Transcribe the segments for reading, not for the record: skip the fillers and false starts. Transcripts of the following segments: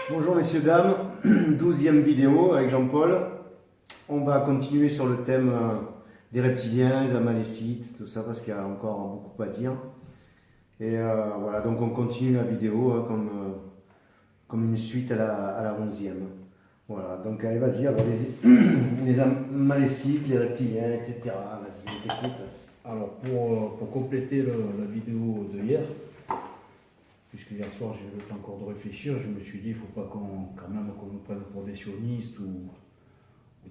Bonjour messieurs, dames, 12e vidéo avec Jean-Paul. On va continuer sur le thème des reptiliens, les amalécites, tout ça, parce qu'il y a encore beaucoup à dire. Et voilà, donc on continue la vidéo comme une suite à la 11e. Voilà, donc allez, vas-y, alors les amalécites, les reptiliens, etc. Vas-y, on t'écoute. Alors pour compléter la vidéo de hier, puisque hier soir j'ai eu le temps encore de réfléchir, je me suis dit il ne faut pas quand même qu'on nous prenne pour des sionistes ou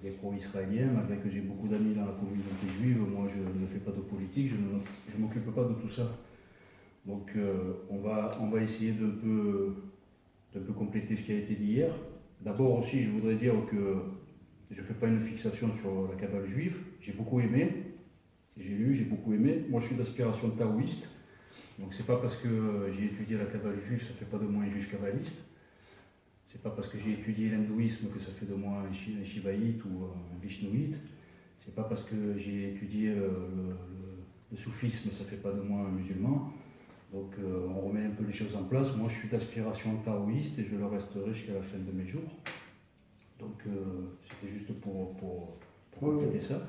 des pro-israéliens, malgré que j'ai beaucoup d'amis dans la communauté juive, moi je ne fais pas de politique, je ne m'occupe pas de tout ça. Donc on va essayer d'un peu compléter ce qui a été dit hier. D'abord aussi je voudrais dire que je ne fais pas une fixation sur la Kabbale juive, j'ai beaucoup aimé. J'ai lu, j'ai beaucoup aimé. Moi, je suis d'aspiration taoïste. Donc, c'est pas parce que j'ai étudié la Kabbale juive, ça fait pas de moi un juif kabbaliste. C'est pas parce que j'ai étudié l'hindouisme que ça fait de moi un shivaïte ou un vishnouite. C'est pas parce que j'ai étudié le soufisme, ça fait pas de moi un musulman. Donc, on remet un peu les choses en place. Moi, je suis d'aspiration taoïste et je le resterai jusqu'à la fin de mes jours. Donc, c'était juste pour compléter ça.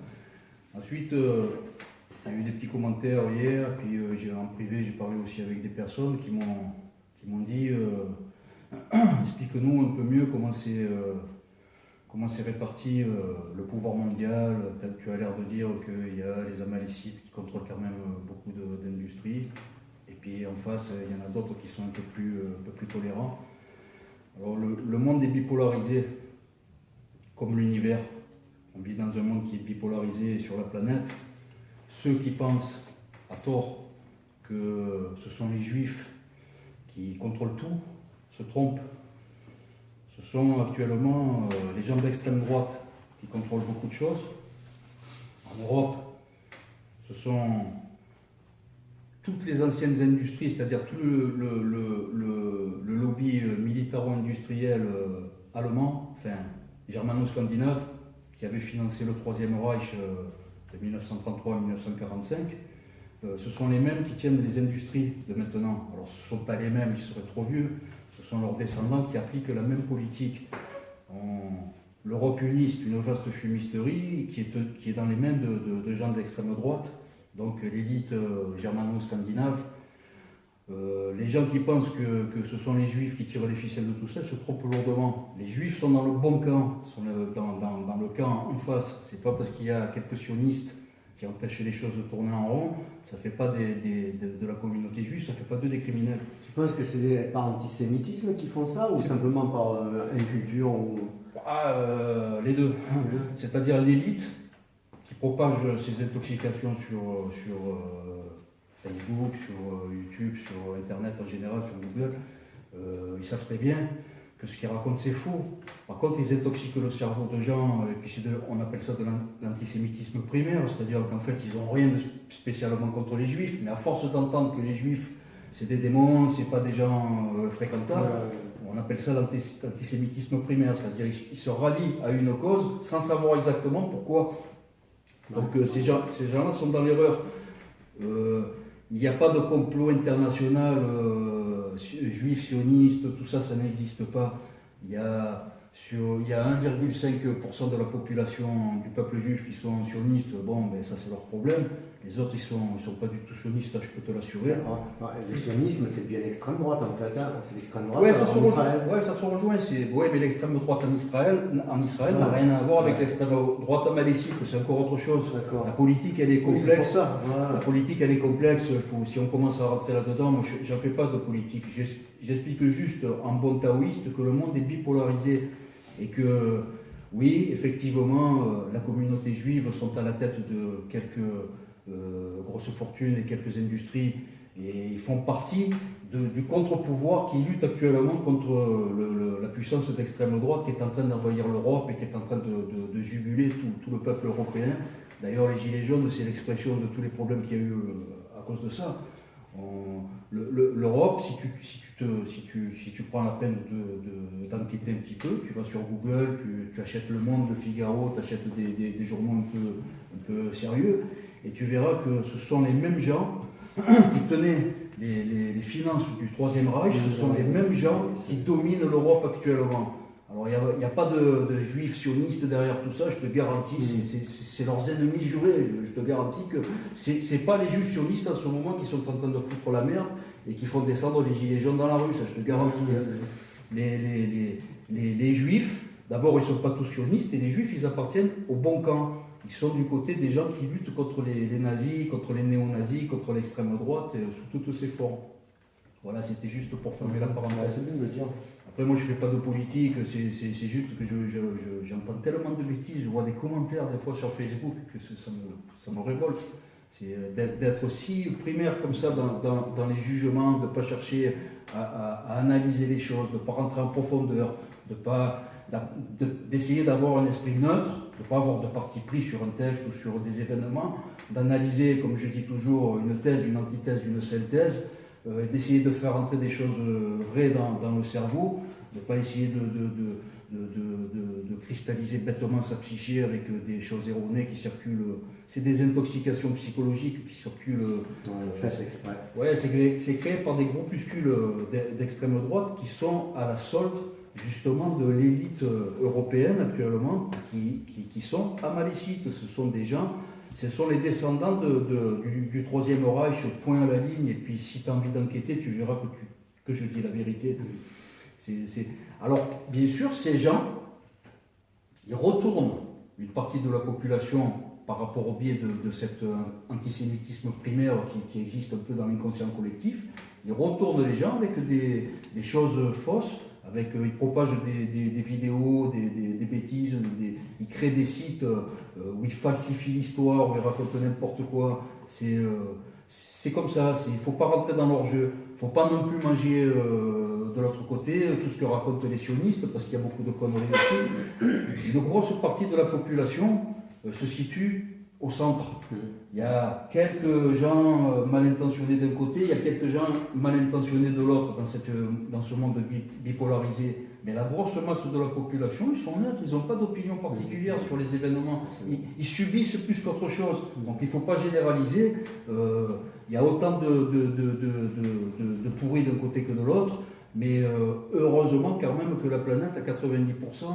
Ensuite, il y a eu des petits commentaires hier, puis en privé, j'ai parlé aussi avec des personnes qui m'ont dit explique-nous un peu mieux comment c'est réparti le pouvoir mondial. Tu as l'air de dire qu'il y a les amalécites qui contrôlent quand même beaucoup d'industries, et puis en face, il y en a d'autres qui sont un peu plus tolérants. Alors, le monde est bipolarisé, comme l'univers. On vit dans un monde qui est bipolarisé sur la planète. Ceux qui pensent à tort que ce sont les juifs qui contrôlent tout se trompent. Ce sont actuellement les gens d'extrême droite qui contrôlent beaucoup de choses. En Europe, ce sont toutes les anciennes industries, c'est-à-dire tout le lobby militaro-industriel allemand, enfin germano-scandinave, qui avait financé le Troisième Reich de 1933 à 1945, ce sont les mêmes qui tiennent les industries de maintenant. Alors ce ne sont pas les mêmes, ils seraient trop vieux, ce sont leurs descendants qui appliquent la même politique. L'Europe unie, c'est une vaste fumisterie qui est dans les mains de gens d'extrême droite, donc l'élite germano-scandinave. Les gens qui pensent que ce sont les juifs qui tirent les ficelles de tout ça se trompent lourdement. Les juifs sont dans le bon camp, sont dans le camp en face. C'est pas parce qu'il y a quelques sionistes qui empêchent les choses de tourner en rond, ça fait pas de la communauté juive, ça fait pas d'eux des criminels. Tu penses que c'est par antisémitisme qu'ils font ça, ou simplement par inculture ou... Les deux. C'est-à-dire l'élite qui propage ces intoxications sur Facebook, sur YouTube, sur Internet en général, sur Google, ils savent très bien que ce qu'ils racontent c'est faux. Par contre, ils intoxiquent le cerveau de gens, et puis on appelle ça de l'antisémitisme primaire, c'est-à-dire qu'en fait, ils n'ont rien de spécialement contre les juifs, mais à force d'entendre que les juifs, c'est des démons, c'est pas des gens fréquentables, on appelle ça l'antisémitisme primaire, c'est-à-dire qu'ils se rallient à une cause sans savoir exactement pourquoi. Donc ces gens-là sont dans l'erreur. Il n'y a pas de complot international juif, sioniste, tout ça, ça n'existe pas. Il y a 1,5% de la population du peuple juif qui sont sionistes. Bon, ben ça c'est leur problème. Les autres, ils ne sont pas du tout sionistes, ça je peux te l'assurer. Le sionisme, c'est bien l'extrême droite en fait. Hein. C'est l'extrême droite Oui, ça se rejoint. Ouais, mais l'extrême droite en Israël n'a rien à voir avec l'extrême droite amalécite, c'est encore autre chose. La politique, elle est complexe. Oui, c'est pour ça. Voilà. La politique, elle est complexe. Si on commence à rentrer là-dedans, moi, j'en fais pas de politique. J'explique juste en bon taoïste que le monde est bipolarisé et que, oui, effectivement, la communauté juive sont à la tête de quelques grosses fortunes et quelques industries, et ils font partie du contre-pouvoir qui lutte actuellement contre la puissance d'extrême droite qui est en train d'envahir l'Europe et qui est en train de juguler tout le peuple européen. D'ailleurs, les Gilets jaunes, c'est l'expression de tous les problèmes qu'il y a eu à cause de ça. L'Europe, si tu prends la peine d'enquêter un petit peu, tu vas sur Google, tu achètes Le Monde, Le Figaro, tu achètes des journaux un peu sérieux, et tu verras que ce sont les mêmes gens qui tenaient les finances du Troisième Reich, ce sont les mêmes gens qui dominent l'Europe actuellement. Alors il n'y a pas de juifs sionistes derrière tout ça, je te garantis, c'est leurs ennemis jurés, je te garantis que c'est pas les juifs sionistes en ce moment qui sont en train de foutre la merde et qui font descendre les gilets jaunes dans la rue, ça je te garantis. Les juifs, d'abord ils ne sont pas tous sionistes et les juifs ils appartiennent au bon camp. Ils sont du côté des gens qui luttent contre les nazis, contre les néo-nazis, contre l'extrême droite, sous toutes ces formes. Voilà, c'était juste pour fermer la parenthèse. C'est bien de le dire. Après, moi, je ne fais pas de politique, c'est juste que j'entends tellement de bêtises, je vois des commentaires des fois sur Facebook que ça me révolte. C'est d'être si primaire comme ça dans les jugements, de ne pas chercher à analyser les choses, de ne pas rentrer en profondeur, d'essayer d'avoir un esprit neutre, de ne pas avoir de parti pris sur un texte ou sur des événements, d'analyser, comme je dis toujours, une thèse, une antithèse, une synthèse, d'essayer de faire entrer des choses vraies dans le cerveau, de ne pas essayer de cristalliser bêtement sa psyché avec des choses erronées qui circulent. C'est des intoxications psychologiques qui circulent. C'est exprès. Ouais, c'est créé par des groupuscules d'extrême droite qui sont à la solde justement de l'élite européenne actuellement, qui sont amalécites. Ce sont des gens, ce sont les descendants du Troisième Reich, point à la ligne, et puis si tu as envie d'enquêter, tu verras que je dis la vérité. Alors, bien sûr, ces gens, ils retournent une partie de la population par rapport au biais de cet antisémitisme primaire qui existe un peu dans l'inconscient collectif. Ils retournent les gens avec des choses fausses, ils propagent des vidéos, des bêtises, ils créent des sites où ils falsifient l'histoire, où ils racontent n'importe quoi. C'est comme ça, il ne faut pas rentrer dans leur jeu, il ne faut pas non plus manger de l'autre côté tout ce que racontent les sionistes, parce qu'il y a beaucoup de conneries aussi. Une grosse partie de la population se situe au centre. Il y a quelques gens mal intentionnés d'un côté, il y a quelques gens mal intentionnés de l'autre dans ce monde bipolarisé. Mais la grosse masse de la population, ils sont neutres, ils n'ont pas d'opinion particulière sur les événements. Ils subissent plus qu'autre chose. Donc il ne faut pas généraliser. Il y a autant de pourris d'un côté que de l'autre. Mais heureusement quand même que la planète, à 90%,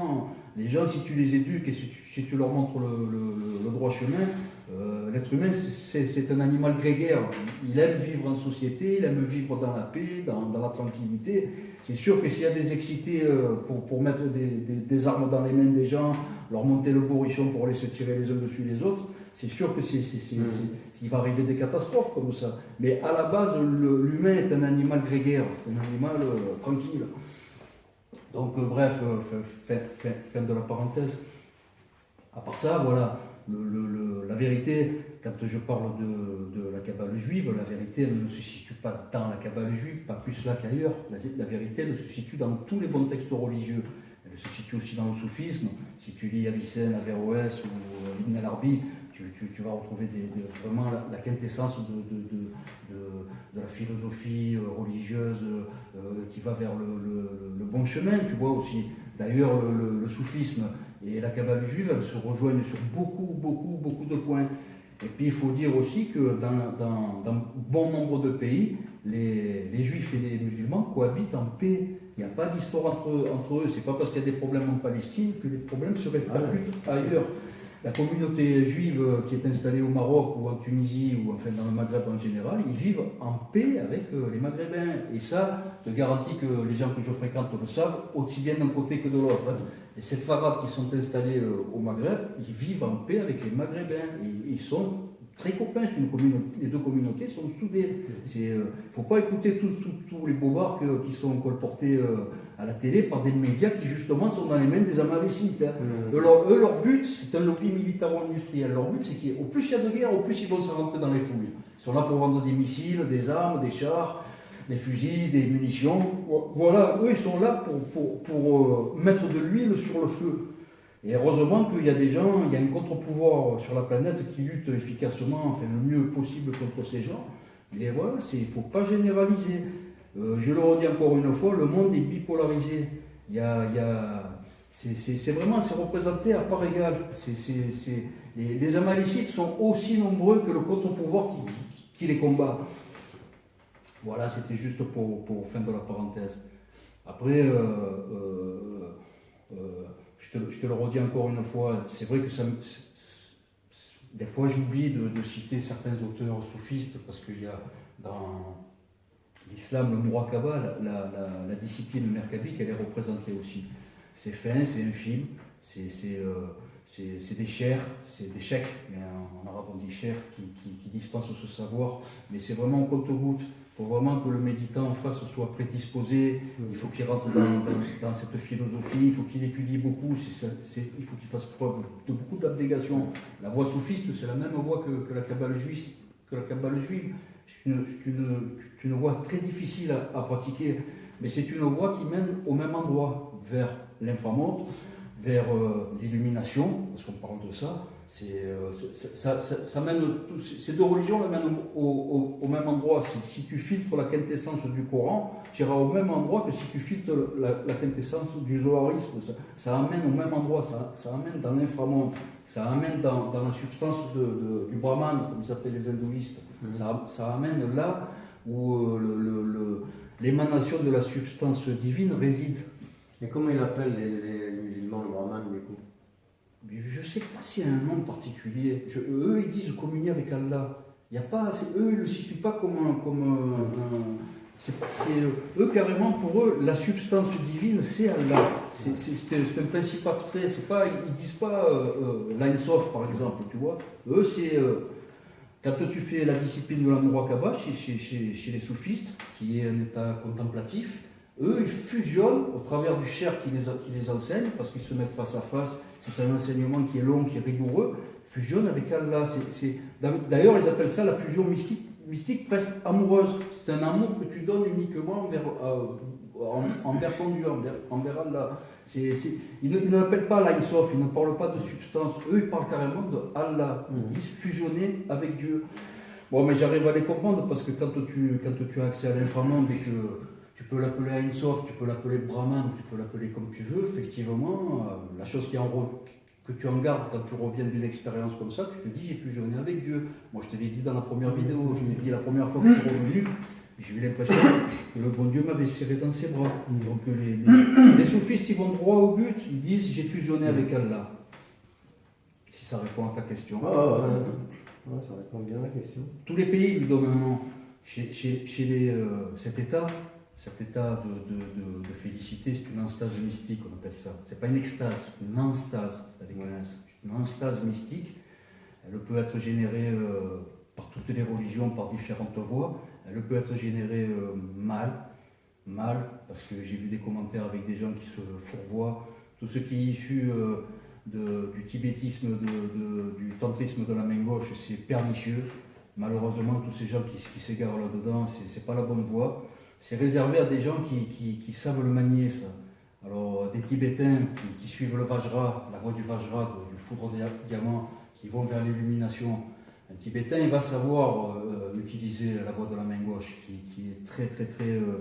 les gens, si tu les éduques et si tu leur montres le droit chemin, l'être humain, c'est un animal grégaire. Il aime vivre en société, il aime vivre dans la paix, dans la tranquillité. C'est sûr que s'il y a des excités pour mettre des armes dans les mains des gens, leur monter le bourrichon pour aller se tirer les uns dessus les autres, c'est sûr que il va arriver des catastrophes comme ça. Mais à la base, l'humain est un animal grégaire, c'est un animal tranquille. Donc bref, fin de la parenthèse. À part ça, voilà, la vérité, quand je parle de la Kabbale juive, la vérité elle ne se situe pas dans la Kabbale juive, pas plus là qu'ailleurs. La vérité elle se situe dans tous les bons textes religieux. Elle se situe aussi dans le soufisme. Si tu lis Avicenne, Averroès ou Ibn al-Arabi, tu vas retrouver vraiment la quintessence de la philosophie religieuse qui va vers le bon chemin. Tu vois aussi, d'ailleurs, le soufisme et la Kabbale juive, elles se rejoignent sur beaucoup de points. Et puis il faut dire aussi que dans bon nombre de pays, les juifs et les musulmans cohabitent en paix. Il n'y a pas d'histoire entre eux. C'est pas parce qu'il y a des problèmes en Palestine que les problèmes se répercutent ailleurs. La communauté juive qui est installée au Maroc ou en Tunisie ou enfin dans le Maghreb en général, ils vivent en paix avec les Maghrébins. Et ça, je te garantis que les gens que je fréquente le savent, aussi bien d'un côté que de l'autre. Et ces farades qui sont installés au Maghreb, ils vivent en paix avec les Maghrébins. Et ils sont très copains, les deux communautés sont soudées. Il ne faut pas écouter tous les bobards qui sont colportés à la télé par des médias qui justement sont dans les mains des amalécites. Leur but, c'est un lobby militaro-industriel. Leur but, c'est qu'au plus il y a de guerre, au plus ils vont se rentrer dans les fouilles. Ils sont là pour vendre des missiles, des armes, des chars, des fusils, des munitions. Voilà, eux, ils sont là pour mettre de l'huile sur le feu. Et heureusement qu'il y a des gens, il y a un contre-pouvoir sur la planète qui lutte efficacement, enfin le mieux possible contre ces gens. Mais voilà, il ne faut pas généraliser. Je le redis encore une fois, le monde est bipolarisé. C'est vraiment, c'est représenté à part égale. Les amalécites sont aussi nombreux que le contre-pouvoir qui les combat. Voilà, c'était juste pour fin de la parenthèse. Après, je te le redis encore une fois, c'est vrai que des fois j'oublie de citer certains auteurs soufistes parce qu'il y a dans l'islam, le muraqaba, la discipline merkabique, elle est représentée aussi. C'est fin, c'est infime, c'est des chers, c'est des chèques, mais en arabe on dit chers, qui dispensent ce savoir, mais c'est vraiment au compte-gouttes. Il faut vraiment que le méditant en face soit prédisposé, il faut qu'il rentre dans cette philosophie, il faut qu'il étudie beaucoup, il faut qu'il fasse preuve de beaucoup d'abnégation. La voie soufiste, c'est la même voie que la Kabbale juive. C'est une voie très difficile à pratiquer, mais c'est une voie qui mène au même endroit, vers l'inframonde, vers l'illumination, parce qu'on parle de ça. Ça mène, ces deux religions le mènent au même endroit. Si tu filtres la quintessence du Coran, tu iras au même endroit que si tu filtres la quintessence du zoharisme. Ça amène au même endroit, ça amène dans l'inframonde, ça amène dans la substance du Brahman, comme ils appellent les hindouistes. Ça amène là où l'émanation de la substance divine réside. Et comment ils appellent les musulmans, le brahman, du coup? Je ne sais pas s'il y a un nom particulier. Eux, ils disent communier avec Allah. Il y a pas, eux, ils ne le situent pas eux, carrément, pour eux, la substance divine, c'est Allah. C'est un principe abstrait. Ils ne disent pas l'Ain Sof, par exemple, tu vois. Eux, c'est... quand tu fais la discipline de la Muraqaba chez les soufistes, qui est un état contemplatif, eux, ils fusionnent au travers du cher qui les enseigne, parce qu'ils se mettent face à face. C'est un enseignement qui est long, qui est rigoureux. Fusionnent avec Allah. D'ailleurs, ils appellent ça la fusion mystique presque amoureuse. C'est un amour que tu donnes uniquement envers ton Dieu, envers Allah. Ils ne l'appellent pas l'Ain Sof, ils ne parlent pas de substance. Eux, ils parlent carrément de Allah. Ils disent fusionner avec Dieu. Bon, mais j'arrive à les comprendre parce que quand tu as accès à l'inframonde et que tu peux l'appeler Ain Sof, tu peux l'appeler Brahman, tu peux l'appeler comme tu veux, effectivement, la chose que tu en gardes quand tu reviens d'une expérience comme ça, tu te dis j'ai fusionné avec Dieu. Moi je te l'ai dit dans la première vidéo, je l'ai dit la première fois que je suis revenu, j'ai eu l'impression que le bon Dieu m'avait serré dans ses bras. Donc les soufistes ils vont droit au but, ils disent j'ai fusionné avec Allah. Si ça répond à ta question. Ça répond bien à la question. Tous les pays lui donnent un nom. Cet état de félicité, c'est une enstase mystique, on appelle ça. C'est pas une extase, c'est une enstase. C'est une enstase mystique. Elle peut être générée par toutes les religions, par différentes voies. Elle peut être générée mal, parce que j'ai vu des commentaires avec des gens qui se fourvoient. Tout ce qui est issu du tibétisme, du tantrisme de la main gauche, c'est pernicieux. Malheureusement, tous ces gens qui s'égarent là-dedans, c'est pas la bonne voie. C'est réservé à des gens qui savent le manier, ça. Alors, des Tibétains qui suivent le Vajra, la voie du Vajra, du foudre diamant, qui vont vers l'illumination. Un Tibétain, il va savoir utiliser la voie de la main gauche, qui est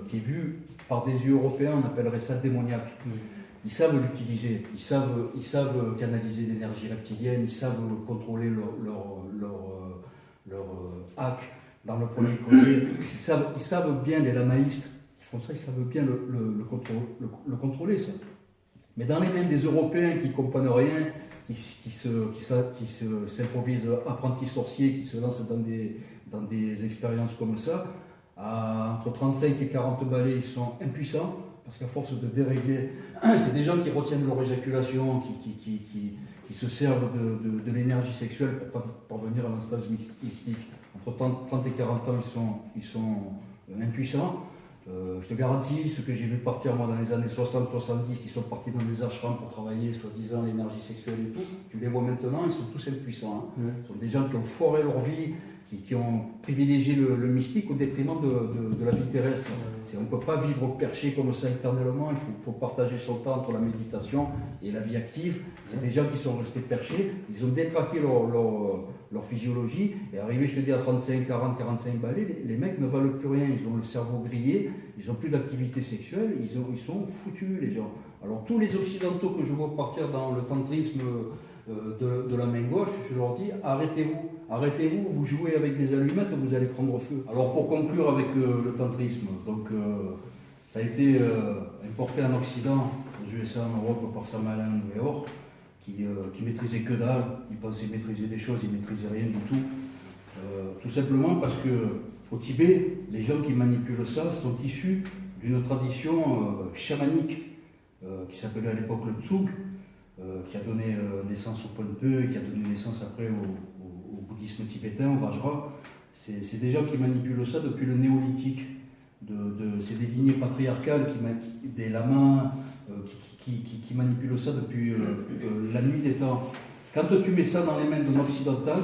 qui est vue par des yeux européens, on appellerait ça démoniaque. Ils savent l'utiliser, ils savent canaliser l'énergie reptilienne, ils savent contrôler leur hack dans le premier creuset. Ils savent bien, les lamaïstes qui font ça, ils savent bien le contrôler, ça. Mais dans les mains des Européens qui ne comprennent rien, qui s'improvisent apprentis sorciers, qui se lancent dans des expériences comme ça, entre 35 et 40 balais, ils sont impuissants, parce qu'à force de dérégler, c'est des gens qui retiennent leur éjaculation, qui se servent de l'énergie sexuelle pour parvenir à l'instase mystique. Entre 30 et 40 ans, ils sont impuissants. Je te garantis, ceux que j'ai vu partir moi dans les années 60-70, qui sont partis dans des ashrams pour travailler, soi-disant, l'énergie sexuelle et tout, tu les vois maintenant, ils sont tous impuissants. Ce sont des gens qui ont foiré leur vie, qui ont privilégié le mystique au détriment de la vie terrestre. On ne peut pas vivre perché comme ça éternellement, il faut partager son temps entre la méditation et la vie active. C'est des gens qui sont restés perchés, ils ont détraqué leur physiologie, et arrivé, je te dis, à 35, 40, 45 balais, les mecs ne valent plus rien, ils ont le cerveau grillé, ils n'ont plus d'activité sexuelle, ils sont foutus, les gens. Alors tous les occidentaux que je vois partir dans le tantrisme de la main gauche, je leur dis, arrêtez-vous, arrêtez-vous, vous jouez avec des allumettes, vous allez prendre feu. Alors pour conclure avec le tantrisme, donc ça a été importé en Occident, aux USA, en Europe, par Samael Weor, qui maîtrisait que dalle, il pensait maîtriser des choses, il maîtrisait rien du tout. Tout simplement parce que au Tibet, les gens qui manipulent ça sont issus d'une tradition chamanique qui s'appelait à l'époque le Tsug, qui a donné naissance au Pönpö et qui a donné naissance après au bouddhisme tibétain, au Vajra. C'est des gens qui manipulent ça depuis le néolithique. C'est des lignées patriarcales, des lamas, qui manipulent ça depuis la nuit des temps. Quand tu mets ça dans les mains d'un occidental,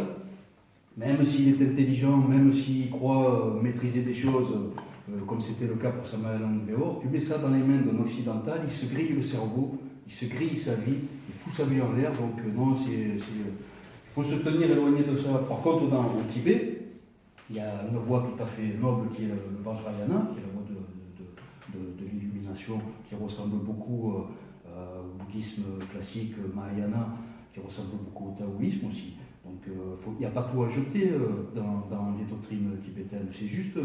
même s'il est intelligent, même s'il croit maîtriser des choses, comme c'était le cas pour Samael Weor, tu mets ça dans les mains d'un occidental, il se grille le cerveau, il se grille sa vie, il fout sa vie en l'air, donc non, il faut se tenir éloigné de ça. Par contre, au Tibet, il y a une voie tout à fait noble qui est le Vajrayana, qui est la voie de l'illumination, qui ressemble beaucoup au bouddhisme classique Mahayana, qui ressemble beaucoup au taoïsme aussi. Donc il n'y a pas tout à jeter dans les doctrines tibétaines. C'est juste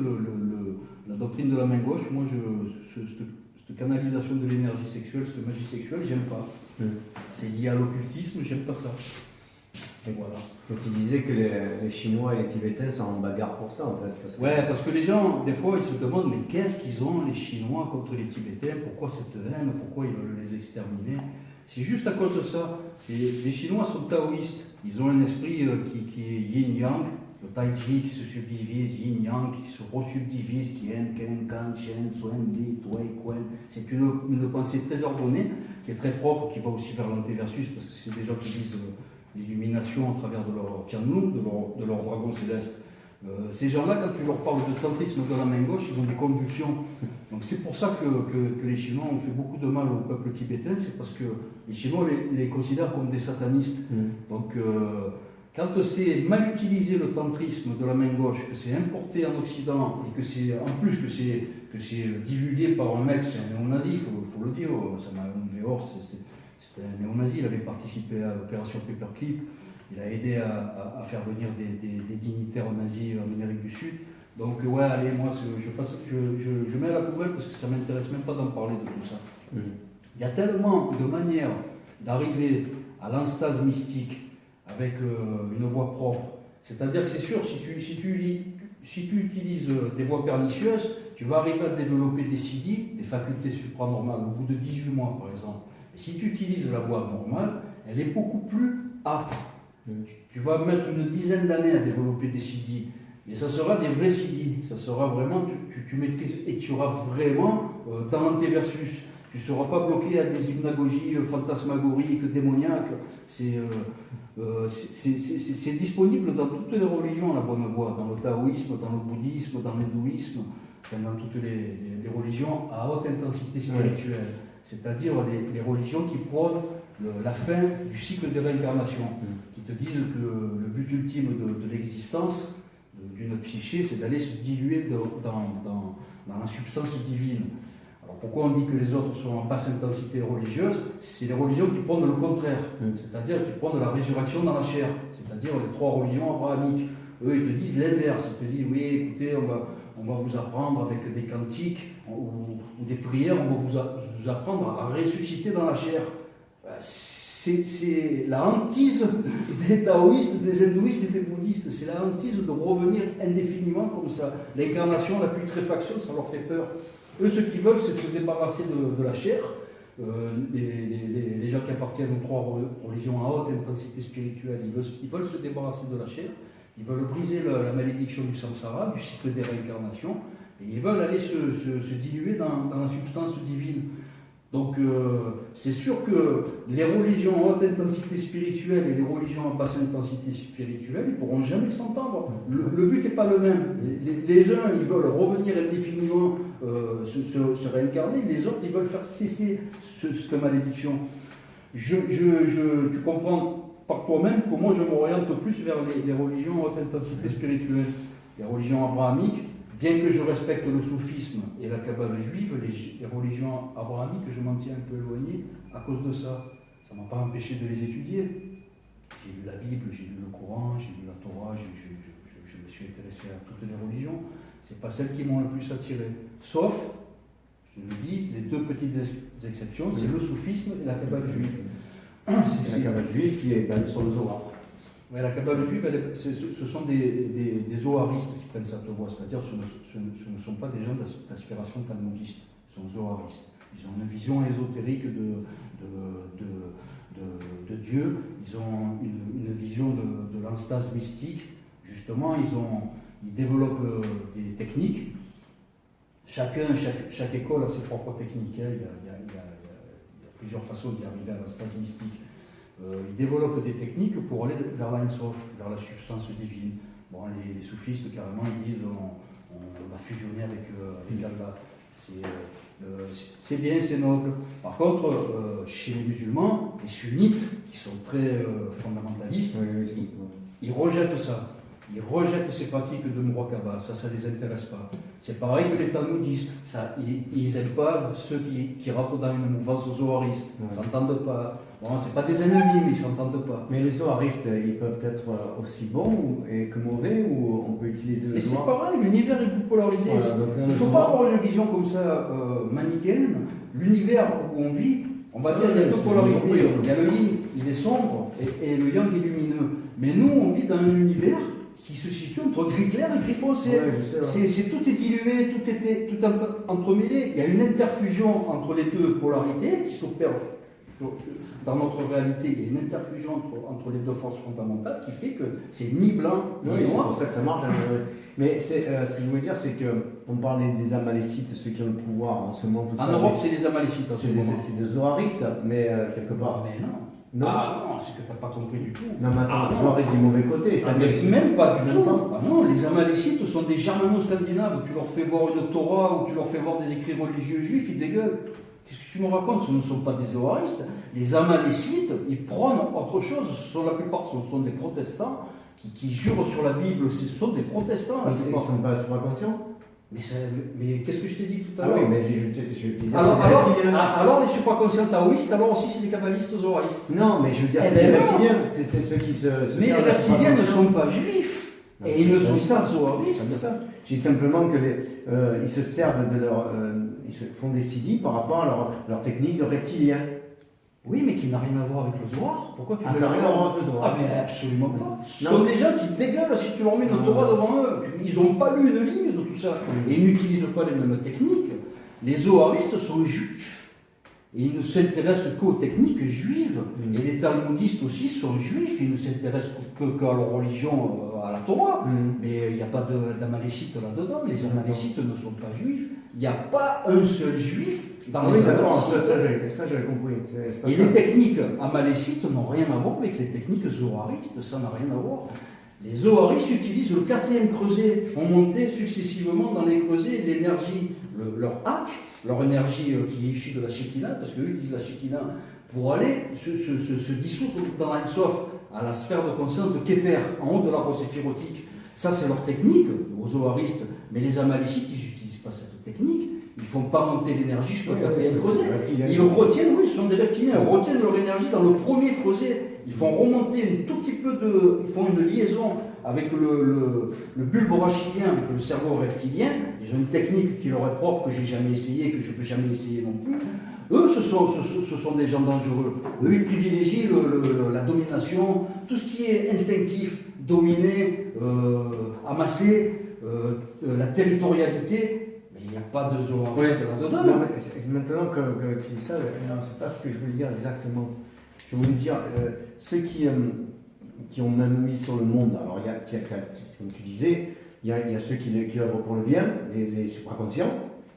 la doctrine de la main gauche. Moi, cette canalisation de l'énergie sexuelle, cette magie sexuelle, j'aime pas. C'est lié à l'occultisme, j'aime pas ça. Et voilà. Donc tu disais que les Chinois et les Tibétains sont en bagarre pour ça en fait. Parce que les gens, des fois, ils se demandent mais qu'est-ce qu'ils ont les Chinois contre les Tibétains? Pourquoi cette haine? Pourquoi ils veulent les exterminer? C'est juste à cause de ça. Les Chinois sont taoïstes. Ils ont un esprit qui est yin-yang, le tai chi qui se subdivise, yin-yang qui se resubdivise, qui est en, ken, kan, shen, suen, li, tuei, quen. C'est une pensée très ordonnée, qui est très propre, qui va aussi vers l'antéversus, parce que c'est des gens qui disent l'illumination à travers de leur Tianlun, de leur dragon céleste. Ces gens-là, quand tu leur parles de tantrisme de la main gauche, ils ont des convulsions. Donc c'est pour ça que les Chinois ont fait beaucoup de mal au peuple tibétain, c'est parce que les Chinois les considèrent comme des satanistes. Donc quand c'est mal utilisé le tantrisme de la main gauche, que c'est importé en Occident et que c'est en plus que c'est divulgué par un mec, c'est un néo-nazi, il faut le dire, Samael Weor, c'était un néo-nazi, il avait participé à l'opération Paperclip. Il a aidé à faire venir des dignitaires nazis en Amérique du Sud. Donc ouais, allez, moi je mets à la poubelle parce que ça ne m'intéresse même pas d'en parler de tout ça. Il y a tellement de manières d'arriver à l'instase mystique avec une voie propre. C'est-à-dire que c'est sûr, si tu utilises des voies pernicieuses, tu vas arriver à développer des siddhis, des facultés supranormales, au bout de 18 mois par exemple. Et si tu utilises la voie normale, elle est beaucoup plus âpre. Tu vas mettre une dizaine d'années à développer des siddhis, mais ça sera des vrais siddhis. Ça sera vraiment, tu maîtrises et tu auras vraiment dans l'antéversus. Tu ne seras pas bloqué à des hypnagogies fantasmagoriques, démoniaques. C'est disponible dans toutes les religions, la bonne voie, dans le taoïsme, dans le bouddhisme, dans l'hindouisme, enfin, dans toutes les religions à haute intensité spirituelle. C'est-à-dire les religions qui prônent la fin du cycle des réincarnations, qui te disent que le but ultime de l'existence d'une psyché, c'est d'aller se diluer dans la substance divine. Alors pourquoi on dit que les autres sont en basse intensité religieuse? C'est les religions qui prônent le contraire, c'est-à-dire qui prônent la résurrection dans la chair, c'est-à-dire les trois religions abrahamiques. Eux, ils te disent l'inverse, ils te disent, oui, écoutez, on va vous apprendre avec des cantiques ou des prières, on va vous apprendre à ressusciter dans la chair. C'est la hantise des taoïstes, des hindouistes et des bouddhistes. C'est la hantise de revenir indéfiniment comme ça. L'incarnation, la putréfaction, ça leur fait peur. Eux, ce qu'ils veulent, c'est se débarrasser de la chair. Les gens qui appartiennent aux trois religions à haute intensité spirituelle, ils veulent se débarrasser de la chair. Ils veulent briser la malédiction du samsara, du cycle des réincarnations. Et ils veulent aller se diluer dans la substance divine. Donc c'est sûr que les religions à haute intensité spirituelle et les religions à basse intensité spirituelle, ils ne pourront jamais s'entendre. Le but n'est pas le même. Les uns, ils veulent revenir indéfiniment se réincarner, les autres, ils veulent faire cesser cette malédiction. Tu comprends par toi-même que moi je m'oriente plus vers les religions à haute intensité spirituelle. Les religions abrahamiques, bien que je respecte le soufisme et la kabbale juive, les religions abrahamiques, je m'en tiens un peu éloigné à cause de ça. Ça ne m'a pas empêché de les étudier. j'ai lu la Bible, j'ai lu le Coran, j'ai lu la Torah, je me suis intéressé à toutes les religions. C'est pas celles qui m'ont le plus attiré. Sauf, je le dis, les deux petites exceptions, c'est le soufisme et la Kabbale juive. C'est la Kabbale juive qui est basée sur le Zohar. Ouais, la Kabbale juive, ce sont des zoharistes qui prennent cette voie, c'est-à-dire ce ne sont pas des gens d'aspiration talmudiste, ils sont zoharistes. Ils ont une vision ésotérique de Dieu, ils ont une vision de l'instase mystique. Justement, ils développent des techniques. Chaque école a ses propres techniques. Hein. Il y a plusieurs façons d'y arriver à l'instase mystique. Ils développent des techniques pour aller vers l'Ain-Sof, vers la substance divine. Bon, les soufistes, carrément, ils disent on va fusionner avec Allah. C'est bien, c'est noble. Par contre, chez les musulmans, les sunnites, qui sont très fondamentalistes, ils rejettent ça. Ils rejettent ces pratiques de Mourakaba, ça ne les intéresse pas. C'est pareil que les talmudistes, ils n'aiment pas ceux qui rentrent dans une mouvance zohariste, ils ne s'entendent pas. Bon, ce pas des ennemis, mais ils ne s'entendent pas. Mais les zoharistes, ils peuvent être aussi bons que mauvais, ou on peut utiliser le Mais c'est Zohar. pareil, l'univers est plus polarisé. Voilà, Il ne faut pas avoir une vision comme ça manichéenne. L'univers où on vit, on va dire, il y a deux polarités. Il y a le yin, il est sombre, et le yang est lumineux. Mais nous, on vit dans un univers qui se situe entre gris clair et gris foncé. Ouais, tout est dilué, tout est entremêlé. Il y a une interfusion entre les deux polarités qui s'opère dans notre réalité. Il y a une interfusion entre les deux forces fondamentales qui fait que c'est ni blanc ni noir. C'est pour ça que ça marche. Mais ce que je voulais dire, c'est qu'on parlait des Amalécites, ceux qui ont le pouvoir en ce moment. En Europe, c'est les Amalécites. C'est des zoharistes, mais quelque part. Mais non. Non. Ah non, c'est que tu n'as pas compris du tout. Non, mais attends, les zoharistes du mauvais côté. Même pas du tout. Ah non, les Amalécites sont des germano-scandinaves. Tu leur fais voir une Torah ou tu leur fais voir des écrits religieux juifs, ils dégueulent. Qu'est-ce que tu me racontes? Ce ne sont pas des zoharistes. Les Amalécites, ils prônent autre chose. La plupart, ce sont des protestants qui jurent sur la Bible. Ce sont des protestants. Ils ne sont pas conscients. Mais qu'est-ce que je t'ai dit tout à l'heure? Ah oui, mais je te dis. Alors les supraconscients taoïstes, alors aussi c'est des kabbalistes zoharistes. Non, mais je veux dire, c'est les reptiliens, c'est ceux qui se. Mais les reptiliens ne sont pas juifs. Et ils ne sont pas zoharistes. Je dis simplement que ils se servent de leur. Ils se font des sidis par rapport à leur technique de reptilien. Oui, mais qui n'a rien à voir avec le Zohar. Pourquoi tu ça n'a rien à voir avec le Zohar? Ah, mais absolument pas. Ce sont des gens qui dégueulent si tu leur mets une Torah devant eux. Ils n'ont pas lu une ligne de tout ça. Et ils n'utilisent pas les mêmes techniques. Les zoharistes sont juifs. Et ils ne s'intéressent qu'aux techniques juives. Et les talmudistes aussi sont juifs. Ils ne s'intéressent qu'à leur religion, à la Torah. Mais il n'y a pas d'Amalécites là-dedans. Les Amalécites ne sont pas juifs. Il n'y a pas un seul juif dans les Amalécites. Ça j'avais compris. Et les techniques amalécites n'ont rien à voir avec les techniques zoharistes, ça n'a rien à voir. Les zoharistes utilisent le 4e creuset, font monter successivement dans les creusets l'énergie, leur hak, leur énergie qui est issue de la Shekinah, parce qu'eux utilisent la Shekinah pour aller se dissoudre dans l'Ain-Sof, à la sphère de conscience de Keter, en haut de l'arbre séphirotique. Ça, c'est leur technique, aux zoharistes. Mais les amalécites, ils n'utilisent pas cette technique. Ils ne font pas monter l'énergie jusqu'au 4e creuset. Ils retiennent, oui, ce sont des reptiliens, ils retiennent leur énergie dans le 1er creuset. Ils font remonter un tout petit peu ils font une liaison avec le bulbe rachidien, avec le cerveau reptilien. Ils ont une technique qui leur est propre, que j'ai jamais essayé, que je ne peux jamais essayer non plus. Eux, ce sont des gens dangereux. Eux, ils privilégient la domination, tout ce qui est instinctif, dominer, amasser, la territorialité. Il n'y a pas de zohariste là-dedans. Maintenant que tu dis ça, c'est pas ce que je voulais dire exactement. Je voulais dire, ceux qui ont même mis sur le monde, alors il y a, comme tu disais, il y a ceux qui œuvrent pour le bien, les supraconscients,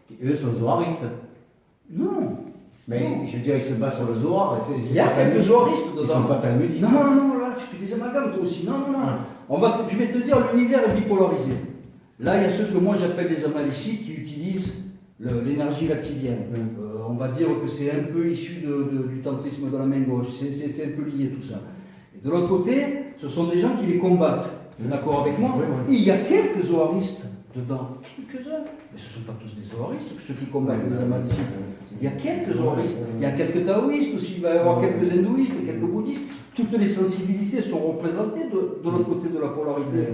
qui eux sont zoharistes. Non. Mais non. Je veux dire, ils se basent sur le Zohar. Il y a quelques zoharistes dedans. Ils ne sont pas talmudistes. Non, là, tu fais des amalgames toi aussi. Non. Je vais te dire, l'univers est bipolarisé. Là, il y a ceux que moi j'appelle les amalécites qui utilisent l'énergie reptilienne. On va dire que c'est un peu issu du tantrisme de la main gauche. C'est un peu lié tout ça. Et de l'autre côté, ce sont des gens qui les combattent. Tu es d'accord avec moi? Il y a quelques zoharistes dedans. Quelques-uns. Mais ce ne sont pas tous des zoharistes, ceux qui combattent les amalécites. Il y a quelques zoharistes. Il y a quelques taoïstes aussi. Il va y avoir quelques hindouistes et quelques bouddhistes. toutes les sensibilités sont représentées de l'autre côté de la polarité.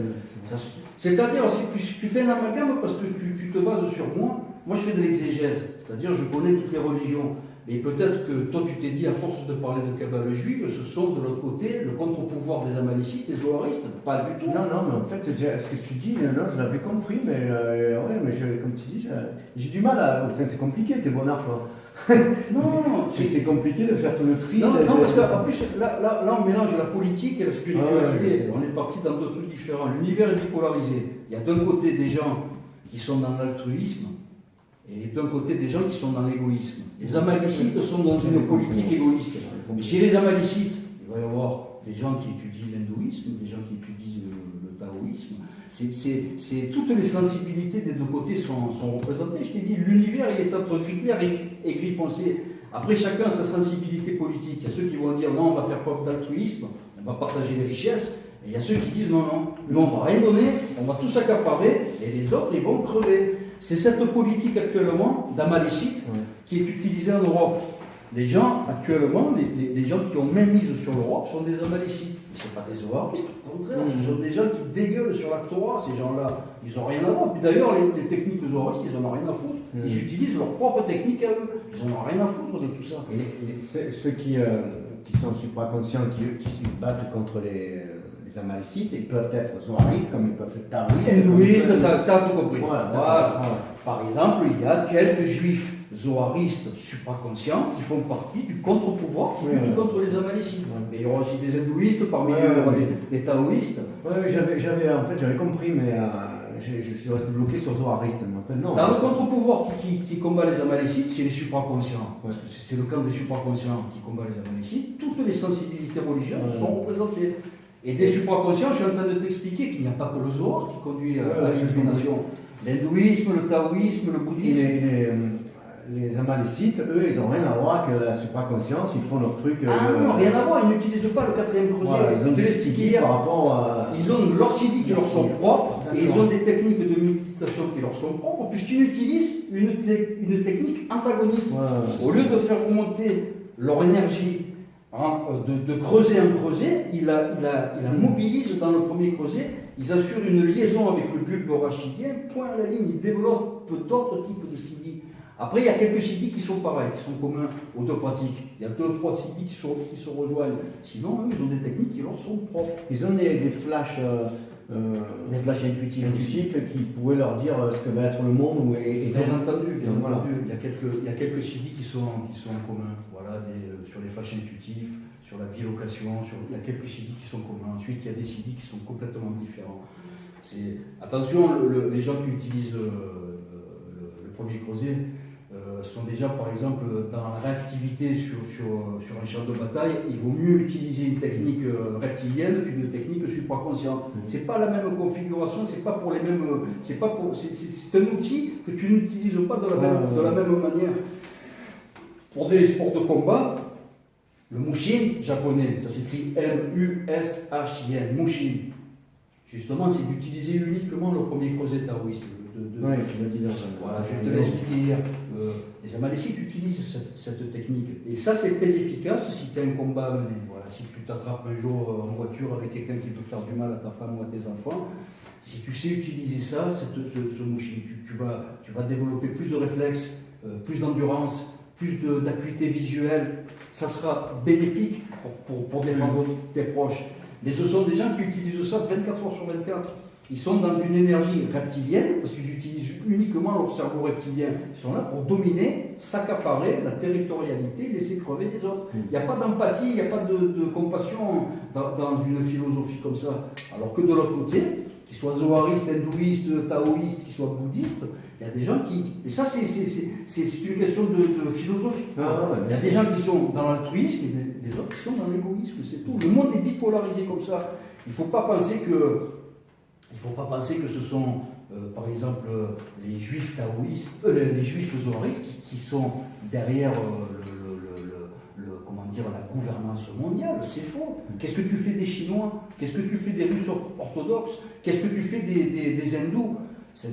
C'est-à-dire, si tu fais un amalgame parce que tu te bases sur moi je fais de l'exégèse, c'est-à-dire je connais toutes les religions. Et peut-être que toi tu t'es dit, à force de parler de Kabbale juive, ce sont de l'autre côté le contre-pouvoir des amalécites, des zoharistes. Pas du tout. Non, mais en fait, ce que tu dis, non, je l'avais compris, mais ouais, mais comme tu dis, j'ai du mal à. Putain, c'est compliqué, t'es bonnard, quoi. Non, c'est compliqué de faire tout le tri. Non, parce qu'en plus, là, on mélange la politique et la spiritualité. On est parti dans deux trucs différents. L'univers est bipolarisé. Il y a d'un côté des gens qui sont dans l'altruisme et d'un côté des gens qui sont dans l'égoïsme. Les amalécites sont dans une politique égoïste. Mais chez les amalécites, il va y avoir des gens qui étudient l'hindouisme, des gens qui étudient le taoïsme. C'est toutes les sensibilités des deux côtés sont représentées. Je t'ai dit, l'univers il est entre gris clair et gris foncé. Après, chacun a sa sensibilité politique. Il y a ceux qui vont dire non, on va faire preuve d'altruisme, on va partager les richesses. Et il y a ceux qui disent non, nous on va rien donner, on va tout accaparer et les autres ils vont crever. C'est cette politique actuellement d'amalécite qui est utilisée en Europe. Les gens, actuellement, les gens qui ont main mise sur l'Europe sont des amalécites. Mais ce ne sont pas des zoharistes, au contraire, ce sont des gens qui dégueulent sur la Torah, ces gens-là. Ils n'ont rien à voir. Puis d'ailleurs, les techniques zoharistes, ils n'en ont rien à foutre. Ils utilisent leurs propres techniques à eux. Ils n'en ont rien à foutre de tout ça. Ceux qui sont supraconscients, qui se battent contre les amalécites, ils peuvent être zoharistes comme ils peuvent être taoïstes. Hindouistes, t'as tout compris. Voilà. Par exemple, il y a quelques juifs zoharistes supraconscients qui font partie du contre-pouvoir qui lutte contre les amalécites. Mais il y aura aussi des hindouistes parmi des taoïstes. J'avais compris, mais je suis resté bloqué sur zohariste. Dans le contre-pouvoir qui combat les amalécites, c'est les supraconscients. C'est le camp des supraconscients qui combat les amalécites. Toutes les sensibilités religieuses sont représentées. Et des supraconscients, je suis en train de t'expliquer qu'il n'y a pas que le Zohar qui conduit à l'illumination. L'hindouisme, le taoïsme, le bouddhisme. Les amalécites, eux, ils n'ont rien à voir avec la supraconscience, ils font leur truc. Non, rien à voir, ils n'utilisent pas le quatrième creuset. Voilà, ils ont des siddhis par rapport à. Ils ont leurs siddhis qui leur sont propres, et ils ont des techniques de méditation qui leur sont propres, puisqu'ils utilisent une technique antagoniste. Au lieu de faire remonter leur énergie de creuset en creuset, ils la mobilisent dans le premier creuset, ils assurent une liaison avec le bulbe rachidien, point à la ligne, ils développent d'autres types de siddhis. Après, il y a quelques siddhis qui sont pareils, qui sont communs aux deux pratiques. Il y a 2 ou 3 siddhis qui se rejoignent. Sinon, eux, ils ont des techniques qui leur sont propres. Ils ont des flashs. Des flashs intuitifs qui pourraient leur dire ce que va être le monde. Bien entendu. Il y a quelques siddhis qui sont en commun. Voilà, sur les flashs intuitifs, sur la bilocation, il y a quelques siddhis qui sont communs. Ensuite, il y a des siddhis qui sont complètement différents. Attention, les gens qui utilisent le premier creuset sont déjà, par exemple, dans la réactivité sur un champ de bataille, il vaut mieux utiliser une technique reptilienne qu'une technique supraconsciente. C'est pas la même configuration, c'est pas pour les mêmes, c'est un outil que tu n'utilises pas de la même manière. Pour des sports de combat, le mushin japonais, ça s'écrit M-U-S-H-I-N, mushin. Justement, c'est d'utiliser uniquement le premier creuset taoïste. Oui, tu m'as dit dans Voilà, je vais te l'expliquer hier. Les amalécites utilisent cette technique. Et ça, c'est très efficace si tu as un combat à mener. Voilà, si tu t'attrapes un jour en voiture avec quelqu'un qui veut faire du mal à ta femme ou à tes enfants, si tu sais utiliser ça, ce mushin, tu vas développer plus de réflexes, plus d'endurance, plus d'acuité visuelle. Ça sera bénéfique pour défendre tes proches. Mais ce sont des gens qui utilisent ça 24 heures sur 24. Ils sont dans une énergie reptilienne, parce qu'ils utilisent uniquement leur cerveau reptilien. Ils sont là pour dominer, s'accaparer la territorialité, laisser crever les autres. Il n'y a pas d'empathie, il n'y a pas de compassion dans une philosophie comme ça. Alors que de l'autre côté, qu'ils soient zoharistes, hindouistes, taoïstes, qu'ils soient bouddhistes, il y a des gens qui... Et ça, c'est une question de philosophie. Il y a des gens qui sont dans l'altruisme et des autres qui sont dans l'égoïsme, c'est tout. Le monde est bipolarisé comme ça. Il ne faut pas penser que ce sont, par exemple, les juifs taoïstes, les juifs zoharistes qui sont derrière la gouvernance mondiale. C'est faux. Qu'est-ce que tu fais des Chinois? Qu'est-ce que tu fais des Russes orthodoxes? Qu'est-ce que tu fais des Hindous? Ce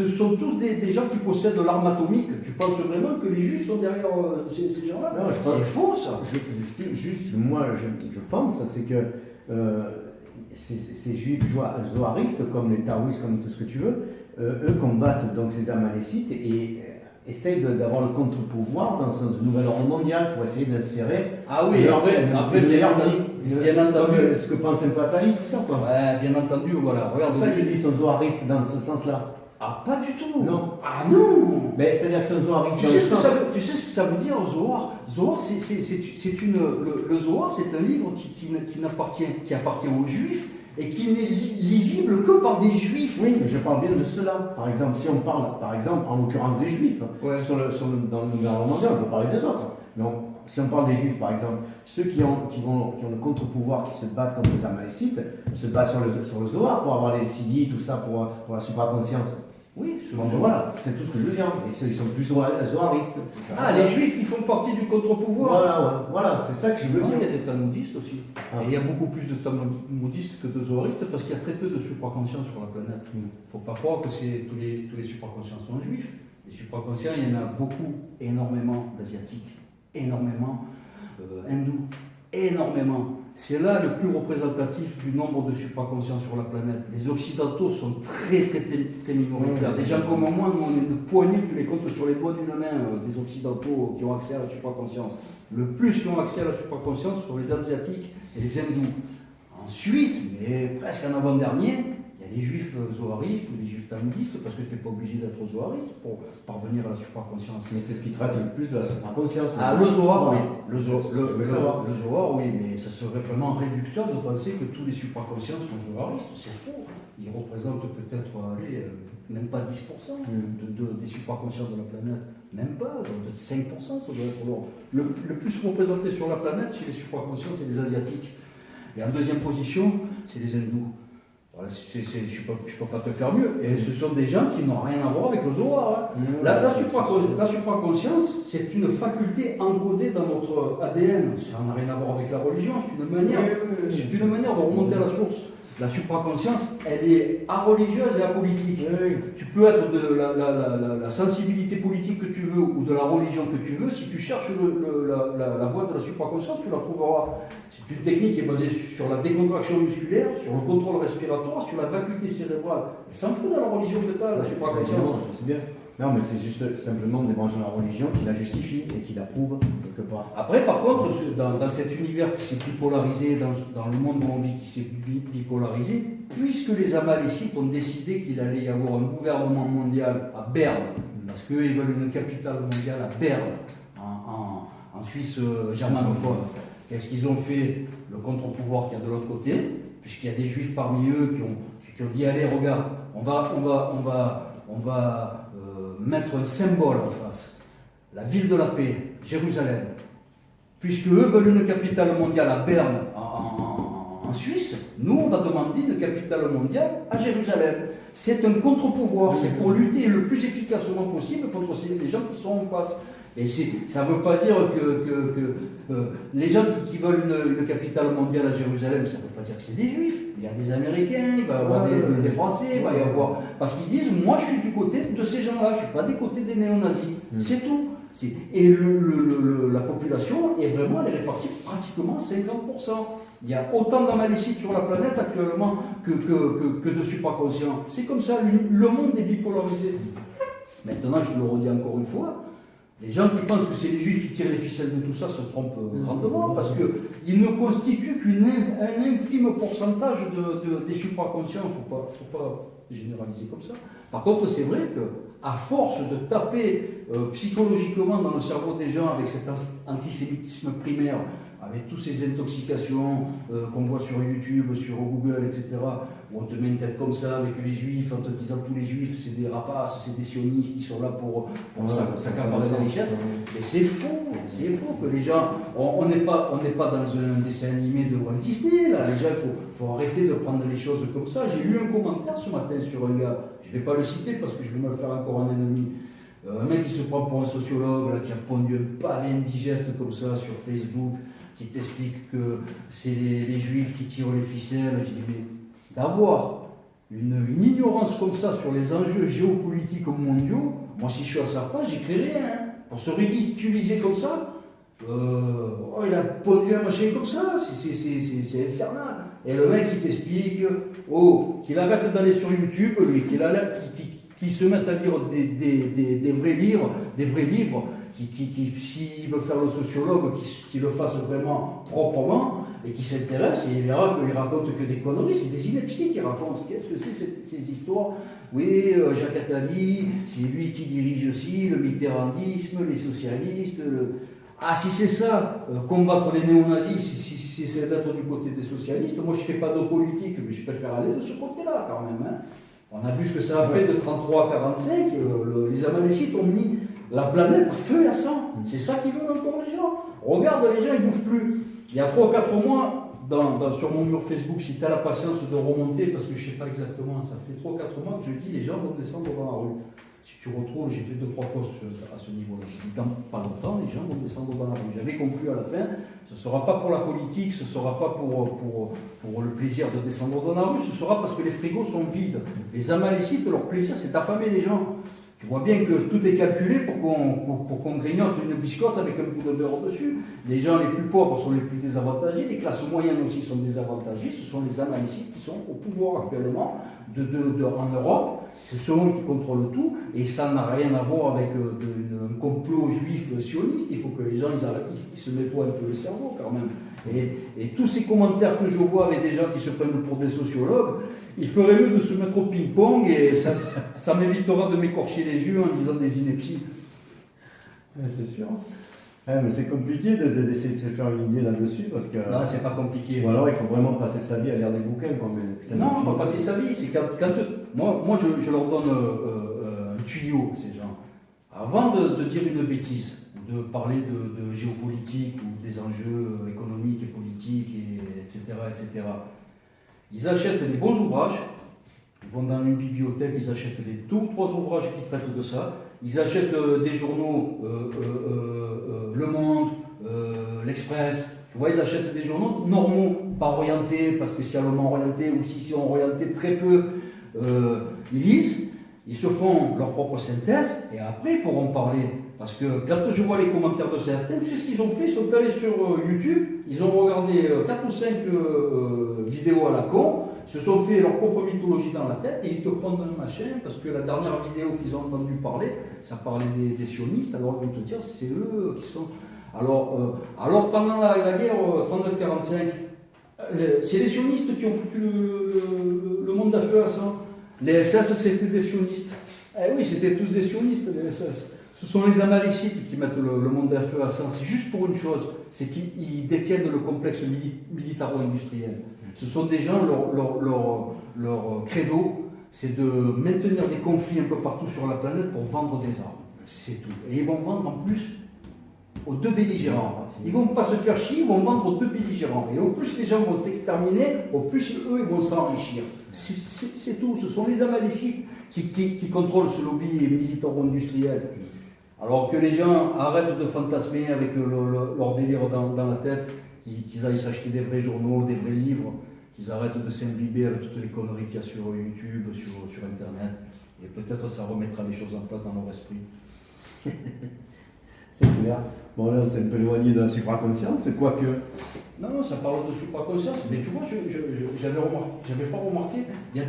sont tous des gens qui possèdent de l'arme atomique. Tu penses vraiment que les juifs sont derrière ces gens-là? Non, c'est faux ça. Juste, moi, je pense, c'est que ces juifs zoharistes, comme les taoïstes, comme tout ce que tu veux, eux combattent donc ces amalécites et essayent d'avoir le contre-pouvoir dans ce nouvel ordre mondial pour essayer d'insérer. Ah oui, après bien entendu. Ce que pense un peu Attali, tout ça, quoi. Ouais, bien entendu, voilà. Regarde, C'est pour ça que je dis qu'ils sont zoharistes dans ce sens-là. Ah, pas du tout. Non. Ah non. Ben, c'est-à-dire qu'ils sont zoharistes Tu sais ce que ça veut dire, Zohar? Zohar, le Zohar, c'est un livre qui appartient aux Juifs et qui n'est lisible que par des Juifs. Oui, je parle bien de cela. Par exemple, si on parle, en l'occurrence des Juifs, ouais. dans le nouvel ordre mondial, on peut parler des autres. Donc, si on parle des Juifs, par exemple, ceux qui ont le contre-pouvoir, qui se battent contre les Amalécites, se battent sur le Zohar pour avoir les Sidi, tout ça, pour la supraconscience. Oui, donc voilà, c'est tout ce que je veux dire. Et ils sont plus zoharistes. Les Juifs qui font partie du contre-pouvoir. Voilà, c'est ça que je veux dire. Il y a des talmudistes aussi. Et il y a beaucoup plus de talmudistes que de zoharistes parce qu'il y a très peu de supraconscients sur la planète. Il ne faut pas croire que tous les supraconscients sont juifs. Les supraconscients, il y en a beaucoup, énormément d'asiatiques, énormément hindous, énormément. C'est là le plus représentatif du nombre de supraconscients sur la planète. Les occidentaux sont très minoritaires. Des gens comme moi, on est une poignée, tu les comptes sur les doigts d'une main, des occidentaux qui ont accès à la supraconscience. Le plus qui ont accès à la supraconscience sont les asiatiques et les hindous. Ensuite, mais presque en avant-dernier, il y a les juifs zoharistes ou les juifs talmudistes, parce que tu n'es pas obligé d'être zohariste pour parvenir à la supraconscience. Mais c'est ce qui traite le plus de la supraconscience. Ah, le Zohar, oui. Le Zohar, oui, mais ça serait vraiment réducteur de penser que tous les supraconscients sont zoharistes. C'est faux. Ils représentent peut-être, même pas 10% des supraconscients de la planète. Même pas, de 5%, ça doit être lourd. Le plus représenté sur la planète chez les supraconscients, c'est les Asiatiques. Et en deuxième position, c'est les Hindous. Voilà, je ne peux pas te faire mieux. Et ce sont des gens qui n'ont rien à voir avec le Zohar. Hein. La supraconscience, c'est une faculté encodée dans notre ADN. Ça n'a rien à voir avec la religion, c'est une manière de remonter à la source. La supraconscience, elle est areligieuse et apolitique. Tu peux être de la sensibilité politique que tu veux ou de la religion que tu veux. Si tu cherches la voie de la supraconscience, tu la trouveras. C'est une technique qui est basée sur la décontraction musculaire, sur le contrôle respiratoire, sur la vacuité cérébrale. Elle s'en fout de la religion que tu as, la supraconscience. C'est bien. Non, mais c'est juste simplement des branches de la religion qui la justifient et qui la prouvent quelque part. Après, par contre, dans cet univers qui s'est bipolarisé, dans le monde où on vit qui s'est bipolarisé, puisque les Amalécites ont décidé qu'il allait y avoir un gouvernement mondial à Berne, parce qu'eux, ils veulent une capitale mondiale à Berne, en Suisse germanophone. Qu'est-ce qu'ils ont fait? Le contre-pouvoir qu'il y a de l'autre côté, puisqu'il y a des juifs parmi eux qui ont dit, allez, regarde, on va mettre un symbole en face. La ville de la paix, Jérusalem. Puisque eux veulent une capitale mondiale à Berne, en Suisse, nous on va demander une capitale mondiale à Jérusalem. C'est un contre-pouvoir, c'est pour lutter le plus efficacement possible contre les gens qui sont en face. Et ça ne veut pas dire que les gens qui veulent une capitale mondiale à Jérusalem, ça ne veut pas dire que c'est des juifs. Il y a des Américains, il va y avoir des Français, il va y avoir... Parce qu'ils disent, moi je suis du côté de ces gens-là, je ne suis pas des côtés des néo-nazis. C'est tout. Et la population est vraiment, elle est répartie pratiquement 50%. Il y a autant d'Amalécites sur la planète actuellement que de supraconscients. C'est comme ça, le monde est bipolarisé. Maintenant, je te le redis encore une fois, les gens qui pensent que c'est les juifs qui tirent les ficelles de tout ça se trompent grandement, parce qu'ils ne constituent qu'un infime pourcentage des supraconscients. Il ne faut pas généraliser comme ça. Par contre, c'est vrai qu'à force de taper psychologiquement dans le cerveau des gens avec cet antisémitisme primaire, avec toutes ces intoxications qu'on voit sur YouTube, sur Google, etc., où on te met une tête comme ça avec les juifs, en te disant que tous les juifs c'est des rapaces, c'est des sionistes, ils sont là pour s'accaparer des richesses. Et c'est faux que les gens, on n'est pas dans un dessin animé de Walt Disney, là. Les gens, il faut arrêter de prendre les choses comme ça. J'ai lu un commentaire ce matin sur un gars, je ne vais pas le citer parce que je vais me le faire encore un ennemi. Un mec qui se prend pour un sociologue, là, qui a pondu un pavé indigeste comme ça sur Facebook, qui t'explique que c'est les juifs qui tirent les ficelles. J'ai dit, mais d'avoir une ignorance comme ça sur les enjeux géopolitiques mondiaux, moi si je suis à sa place, j'écrirais rien. Pour se ridiculiser comme ça, oh, il a pondu un machin comme ça, c'est infernal. Et le mec il t'explique, oh, qu'il arrête d'aller sur YouTube, lui, qu'il se mette à lire des vrais livres, s'il veut faire le sociologue, qu'il le fasse vraiment proprement, et qui s'intéresse, et il verra qu'il raconte que des conneries, c'est des inepties qu'il raconte. Qu'est-ce que c'est ces histoires? Oui, Jacques Attali, c'est lui qui dirige aussi le mitterrandisme, les socialistes. Ah, si c'est ça, combattre les néo-nazis, si c'est d'être du côté des socialistes, moi je ne fais pas de politique, mais je préfère aller de ce côté-là quand même. Hein. On a vu ce que ça a fait de 33 à 45, les Amalécites ont mis la planète à feu et à sang. C'est ça qu'ils veulent encore les gens. Regarde, les gens ils ne bouffent plus. Il y a 3 ou 4 mois, sur mon mur Facebook, si tu as la patience de remonter, parce que je ne sais pas exactement, ça fait 3 ou 4 mois que je dis les gens vont descendre dans la rue. Si tu retrouves, j'ai fait 2-3 posts à ce niveau-là. J'ai dit dans pas longtemps, les gens vont descendre dans la rue. J'avais conclu à la fin, ce ne sera pas pour la politique, ce ne sera pas pour le plaisir de descendre dans la rue, ce sera parce que les frigos sont vides. Les Amalécites, leur plaisir, c'est d'affamer les gens. Tu vois bien que tout est calculé pour qu'on grignote une biscotte avec un bout de beurre dessus. Les gens les plus pauvres sont les plus désavantagés, les classes moyennes aussi sont désavantagées. Ce sont les Amalécites qui sont au pouvoir actuellement en Europe. C'est eux qui contrôlent tout et ça n'a rien à voir avec un complot juif sioniste. Il faut que les gens ils se nettoient un peu le cerveau quand même. Et tous ces commentaires que je vois avec des gens qui se prennent pour des sociologues, il ferait mieux de se mettre au ping-pong et ça m'évitera de m'écorcher les yeux en disant des inepties. C'est sûr. Mais c'est compliqué d'essayer de se faire une idée là-dessus parce que. Non, c'est pas compliqué. Ou alors il faut vraiment passer sa vie à lire des bouquins. Non, pas passer sa vie. C'est moi je leur donne un tuyau à ces gens. Avant de dire une bêtise, de parler de géopolitique ou des enjeux économiques et politiques, etc., etc., ils achètent les bons ouvrages, ils vont dans une bibliothèque, ils achètent les 2 ou 3 ouvrages qui traitent de ça, ils achètent des journaux, Le Monde, L'Express, tu vois, ils achètent des journaux normaux, pas orientés, pas spécialement orientés, ou s'ils sont orientés très peu, ils lisent, ils se font leur propre synthèse, et après ils pourront parler. Parce que quand je vois les commentaires de certains, tu sais ce qu'ils ont fait? Ils sont allés sur YouTube, ils ont regardé 4 ou 5 vidéos à la con, se sont fait leur propre mythologie dans la tête et ils te font un machin parce que la dernière vidéo qu'ils ont entendu parler, ça parlait des sionistes, alors ils vont te dire c'est eux qui sont. Alors pendant la guerre 39-45, c'est les sionistes qui ont foutu le monde à feu à sang. Les SS c'était des sionistes. Eh oui, c'était tous des sionistes les SS. Ce sont les Amalécites qui mettent le monde à feu à sang. C'est juste pour une chose, c'est qu'ils détiennent le complexe militaro-industriel. Ce sont des gens, leur credo, c'est de maintenir des conflits un peu partout sur la planète pour vendre des armes. C'est tout. Et ils vont vendre en plus aux 2 belligérants. Ils ne vont pas se faire chier, ils vont vendre aux 2 belligérants. Et au plus les gens vont s'exterminer, au plus eux ils vont s'enrichir. C'est tout. Ce sont les Amalécites qui contrôlent ce lobby militaro-industriel. Alors que les gens arrêtent de fantasmer avec leur délire dans la tête, qu'ils aillent s'acheter des vrais journaux, des vrais livres, qu'ils arrêtent de s'imbiber avec toutes les conneries qu'il y a sur YouTube, sur Internet. Et peut-être ça remettra les choses en place dans leur esprit. C'est clair. Bon là, c'est un peu éloigné de la supraconscience, quoique. Non, ça parle de supraconscience, mais tu vois, j'avais pas remarqué, il y a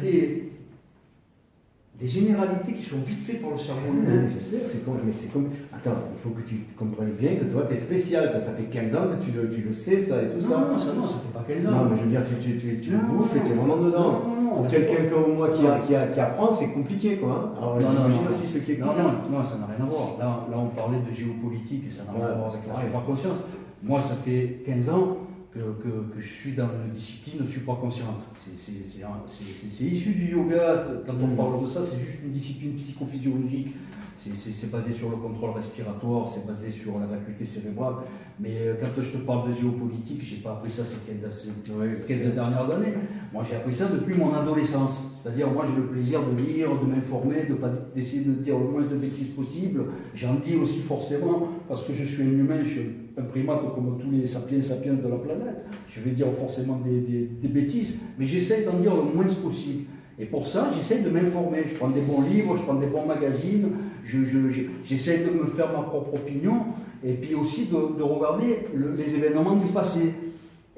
des généralités qui sont vite faites par le cerveau humain. Je sais, mais c'est comme. Attends, il faut que tu comprennes bien que toi, tu es spécial, que ça fait 15 ans que tu le sais, ça et tout ça. Non, ça fait pas 15 ans. Non, mais je veux dire, tu le bouffes et tu es vraiment dedans. Non, pour quelqu'un comme moi qui apprend, c'est compliqué, quoi. Hein. Alors, j'imagine aussi ce qui est. Non, ça n'a rien à voir. Là, on parlait de géopolitique et ça n'a rien à voir avec la supraconscience. Moi, ça fait 15 ans que je suis dans une discipline supraconsciente. C'est issu du yoga. Quand on parle de ça, c'est juste une discipline psychophysiologique. C'est basé sur le contrôle respiratoire, c'est basé sur la vacuité cérébrale. Mais quand je te parle de géopolitique, je n'ai pas appris ça ces 15 dernières années. Moi, j'ai appris ça depuis mon adolescence. C'est-à-dire, moi, j'ai le plaisir de lire, de m'informer, d'essayer de dire le moins de bêtises possible. J'en dis aussi forcément, parce que je suis un humain, je suis un primate comme tous les sapiens de la planète. Je vais dire forcément des bêtises, mais j'essaye d'en dire le moins possible. Et pour ça, j'essaie de m'informer. Je prends des bons livres, je prends des bons magazines, j'essaie de me faire ma propre opinion, et puis aussi de regarder les événements du passé.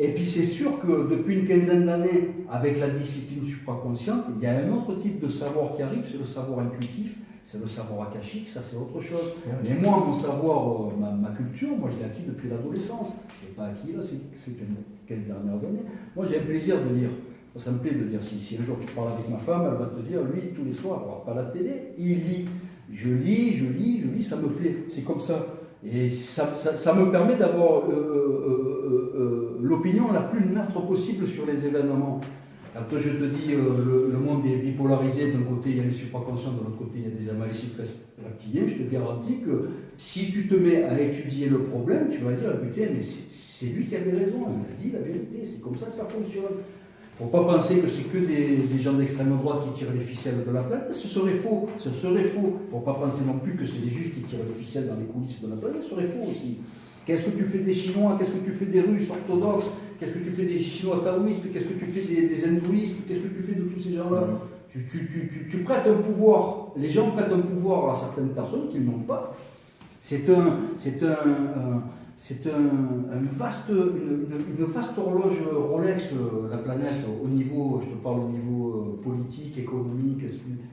Et puis c'est sûr que depuis une quinzaine d'années, avec la discipline supraconsciente, il y a un autre type de savoir qui arrive, c'est le savoir intuitif, c'est le savoir akashique, ça c'est autre chose. Mais moi, mon savoir, ma culture, moi je l'ai acquis depuis l'adolescence. Je ne l'ai pas acquis là, ces 15 dernières années. Moi j'ai un plaisir de lire. Ça me plaît de lire. Si un jour tu parles avec ma femme, elle va te dire, lui, tous les soirs, il ne regarde pas la télé, il lit. Je lis, ça me plaît. C'est comme ça. Et ça me permet d'avoir l'opinion la plus neutre possible sur les événements. Quand je te dis le monde est bipolarisé, d'un côté il y a les supraconscients, de l'autre côté il y a des amalécites reptiliens, je te garantis que si tu te mets à étudier le problème, tu vas dire, putain, mais c'est lui qui avait raison, il a dit la vérité, c'est comme ça que ça fonctionne. Il ne faut pas penser que c'est que des gens d'extrême droite qui tirent les ficelles de la planète, ce serait faux, Il ne faut pas penser non plus que c'est les juifs qui tirent les ficelles dans les coulisses de la planète, ce serait faux aussi. Qu'est-ce que tu fais des Chinois? Qu'est-ce que tu fais des Russes orthodoxes? Qu'est-ce que tu fais des Chinois taoïstes? Qu'est-ce que tu fais des hindouistes? Qu'est-ce que tu fais de tous ces gens-là? Tu prêtes un pouvoir, les gens prêtent un pouvoir à certaines personnes qu'ils n'ont pas. C'est une vaste horloge Rolex, la planète, au niveau, je te parle au niveau politique, économique,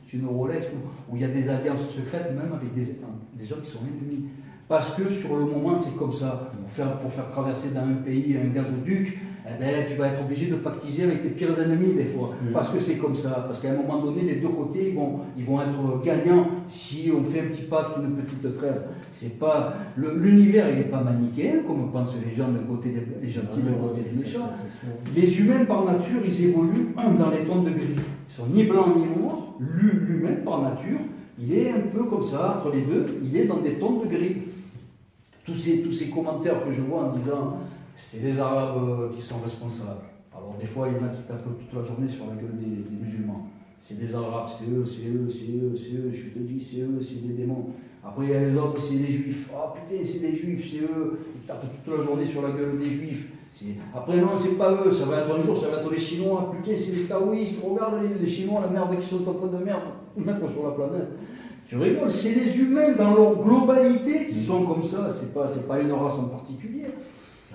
c'est une Rolex où il y a des alliances secrètes, même avec des gens qui sont ennemis. Parce que sur le moment, c'est comme ça. Pour faire traverser dans un pays un gazoduc, eh ben, tu vas être obligé de pactiser avec tes pires ennemis des fois. Parce que c'est comme ça. Parce qu'à un moment donné, les deux côtés ils vont être gagnants si on fait un petit pacte, une petite trêve. C'est pas l'univers, il n'est pas manichéen, comme pensent les gens d'un côté des gentils, d'un côté des méchants. Les humains, par nature, ils évoluent dans les tons de gris. Ils sont ni blancs ni noirs. L'humain, par nature, il est un peu comme ça, entre les deux, il est dans des tons de gris. Tous ces commentaires que je vois en disant c'est les Arabes qui sont responsables. Alors des fois, il y en a qui tapent toute la journée sur la gueule des musulmans. C'est des Arabes, c'est eux, je te dis, c'est eux, c'est des démons. Après, il y a les autres, c'est les Juifs. Ah putain, c'est les Juifs, c'est eux. Ils tapent toute la journée sur la gueule des Juifs. Après, non, c'est pas eux, ça va être un jour, ça va être les Chinois. Putain, c'est les taoïstes. Regarde les Chinois, la merde qu'ils sont en train de mettre sur la planète. Tu rigoles, c'est les humains dans leur globalité qui sont comme ça, c'est pas une race en particulier.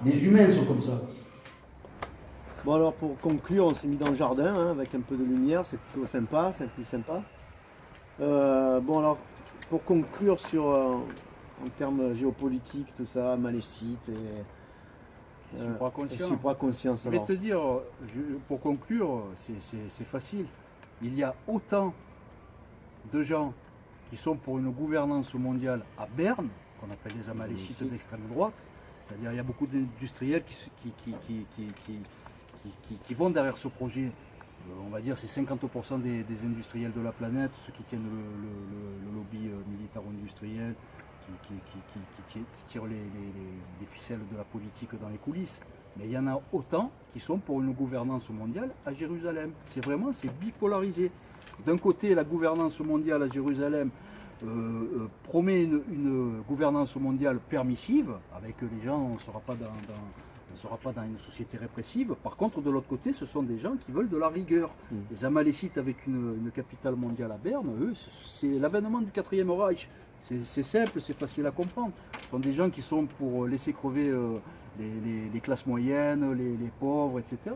Les humains sont comme ça. Bon alors pour conclure, on s'est mis dans le jardin avec un peu de lumière, c'est plutôt sympa, c'est plus sympa. Bon alors pour conclure sur en termes géopolitiques, tout ça, malécite et supraconscience. Je vais te dire, pour conclure, c'est facile. Il y a autant de gens qui sont pour une gouvernance mondiale à Berne, qu'on appelle les amalécites d'extrême droite, c'est-à-dire il y a beaucoup d'industriels qui vont derrière ce projet. On va dire c'est 50% des industriels de la planète, ceux qui tiennent le lobby militaro-industriel, qui tirent les ficelles de la politique dans les coulisses. Mais il y en a autant qui sont pour une gouvernance mondiale à Jérusalem. C'est bipolarisé. D'un côté, la gouvernance mondiale à Jérusalem promet une gouvernance mondiale permissive, avec les gens, on ne sera pas dans une société répressive. Par contre, de l'autre côté, ce sont des gens qui veulent de la rigueur. Les Amalécites, avec une capitale mondiale à Berne, eux, c'est l'avènement du 4e Reich. C'est simple, c'est facile à comprendre. Ce sont des gens qui sont pour laisser crever les classes moyennes, les pauvres, etc.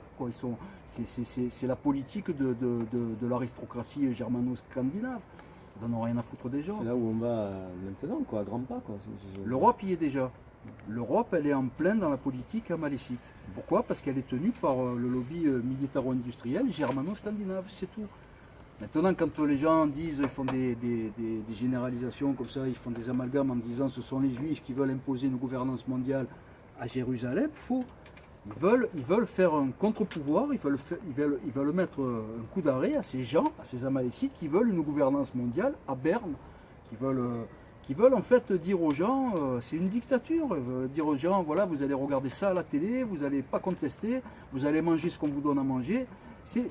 C'est la politique de l'aristocratie germano-scandinave. Ils n'en ont rien à foutre des gens. C'est là où on va maintenant, quoi, à grands pas. L'Europe y est déjà. L'Europe, elle est en plein dans la politique amalécite. Pourquoi? Parce qu'elle est tenue par le lobby militaro-industriel germano-scandinave, c'est tout. Maintenant, quand les gens disent, ils font des généralisations comme ça, ils font des amalgames en disant ce sont les Juifs qui veulent imposer une gouvernance mondiale à Jérusalem, faux. Ils veulent faire un contre-pouvoir, ils veulent mettre un coup d'arrêt à ces gens, à ces amalécites qui veulent une gouvernance mondiale à Berne, qui veulent en fait dire aux gens, c'est une dictature, dire aux gens, voilà, vous allez regarder ça à la télé, vous n'allez pas contester, vous allez manger ce qu'on vous donne à manger. C'est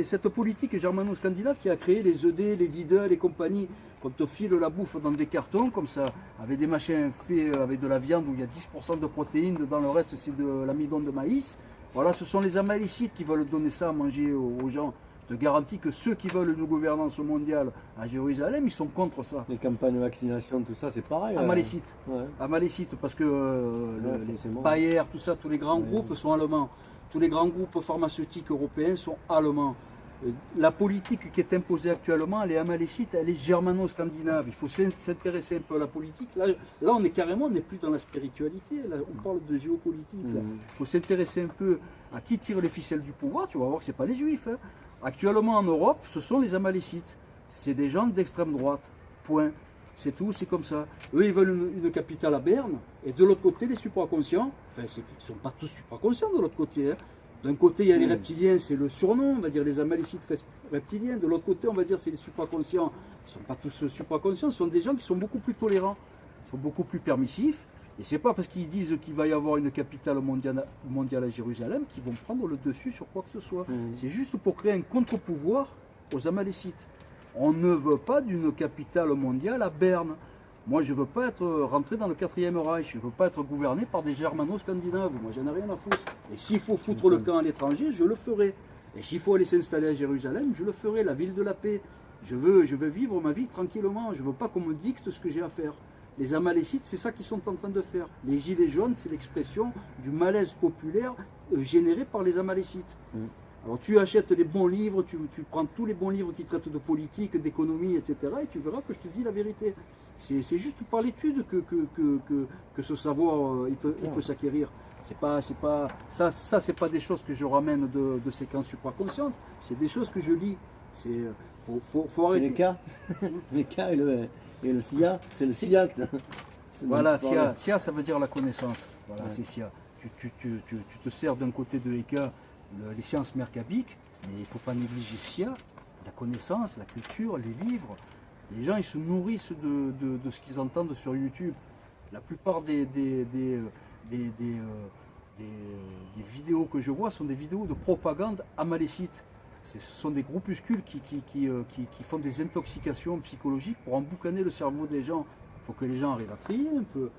cette politique germano-scandinave qui a créé les ED, les Lidl et compagnie, qu'on te file la bouffe dans des cartons comme ça, avec des machins faits avec de la viande où il y a 10% de protéines, dans le reste c'est de l'amidon de maïs. Voilà, ce sont les amalécites qui veulent donner ça à manger aux gens. Je te garantis que ceux qui veulent une gouvernance mondiale à Jérusalem, ils sont contre ça. Les campagnes de vaccination, tout ça, c'est pareil. Amalécite. Ouais. Amalécite, parce que les forcément. Bayer, tout ça, tous les grands Ouais. groupes sont allemands. Tous les grands groupes pharmaceutiques européens sont allemands. La politique qui est imposée actuellement, elle est amalécite, elle est germano-scandinave. Il faut s'intéresser un peu à la politique. Là on est carrément, on n'est plus dans la spiritualité. Là, on parle de géopolitique. là. Il faut s'intéresser un peu à qui tire les ficelles du pouvoir. Tu vas voir que ce n'est pas les juifs. hein. Actuellement en Europe, ce sont les amalécites. C'est des gens d'extrême droite. Point. C'est tout, c'est comme ça. Eux, ils veulent une capitale à Berne. Et de l'autre côté, les supraconscients, enfin, ils ne sont pas tous supraconscients de l'autre côté. hein. D'un côté, il y a les reptiliens, c'est le surnom, on va dire les amalécites reptiliens. De l'autre côté, on va dire c'est les supraconscients. Ils ne sont pas tous supraconscients, ce sont des gens qui sont beaucoup plus tolérants, sont beaucoup plus permissifs. Et c'est pas parce qu'ils disent qu'il va y avoir une capitale mondiale à Jérusalem qu'ils vont prendre le dessus sur quoi que ce soit. C'est juste pour créer un contre-pouvoir aux amalécites. On ne veut pas d'une capitale mondiale à Berne. Moi, je ne veux pas être rentré dans le 4e Reich. Je ne veux pas être gouverné par des germano-scandinaves. Moi, j'en ai rien à foutre. Et s'il faut foutre le camp à l'étranger, je le ferai. Et s'il faut aller s'installer à Jérusalem, je le ferai. La ville de la paix. Je veux vivre ma vie tranquillement. Je ne veux pas qu'on me dicte ce que j'ai à faire. Les amalécites, c'est ça qu'ils sont en train de faire. Les gilets jaunes, c'est l'expression du malaise populaire généré par les amalécites. Alors tu achètes les bons livres, tu prends tous les bons livres qui traitent de politique, d'économie, etc. Et tu verras que je te dis la vérité. C'est juste par l'étude que ce savoir il peut s'acquérir. C'est pas c'est pas des choses que je ramène de séquences supraconscientes. C'est des choses que je lis. Faut arrêter. Les cas, les cas et le SIA, c'est le SIA. Voilà, SIA, ça veut dire la connaissance. Voilà, c'est SIA. Tu te sers d'un côté de Eka, les sciences merkabiques, mais il ne faut pas négliger SIA, la connaissance, la culture, les livres. Les gens, ils se nourrissent de ce qu'ils entendent sur YouTube. La plupart des vidéos que je vois sont des vidéos de propagande amalécite. Ce sont des groupuscules qui font des intoxications psychologiques pour emboucaner le cerveau des gens. Il faut que les gens arrivent à trier un peu.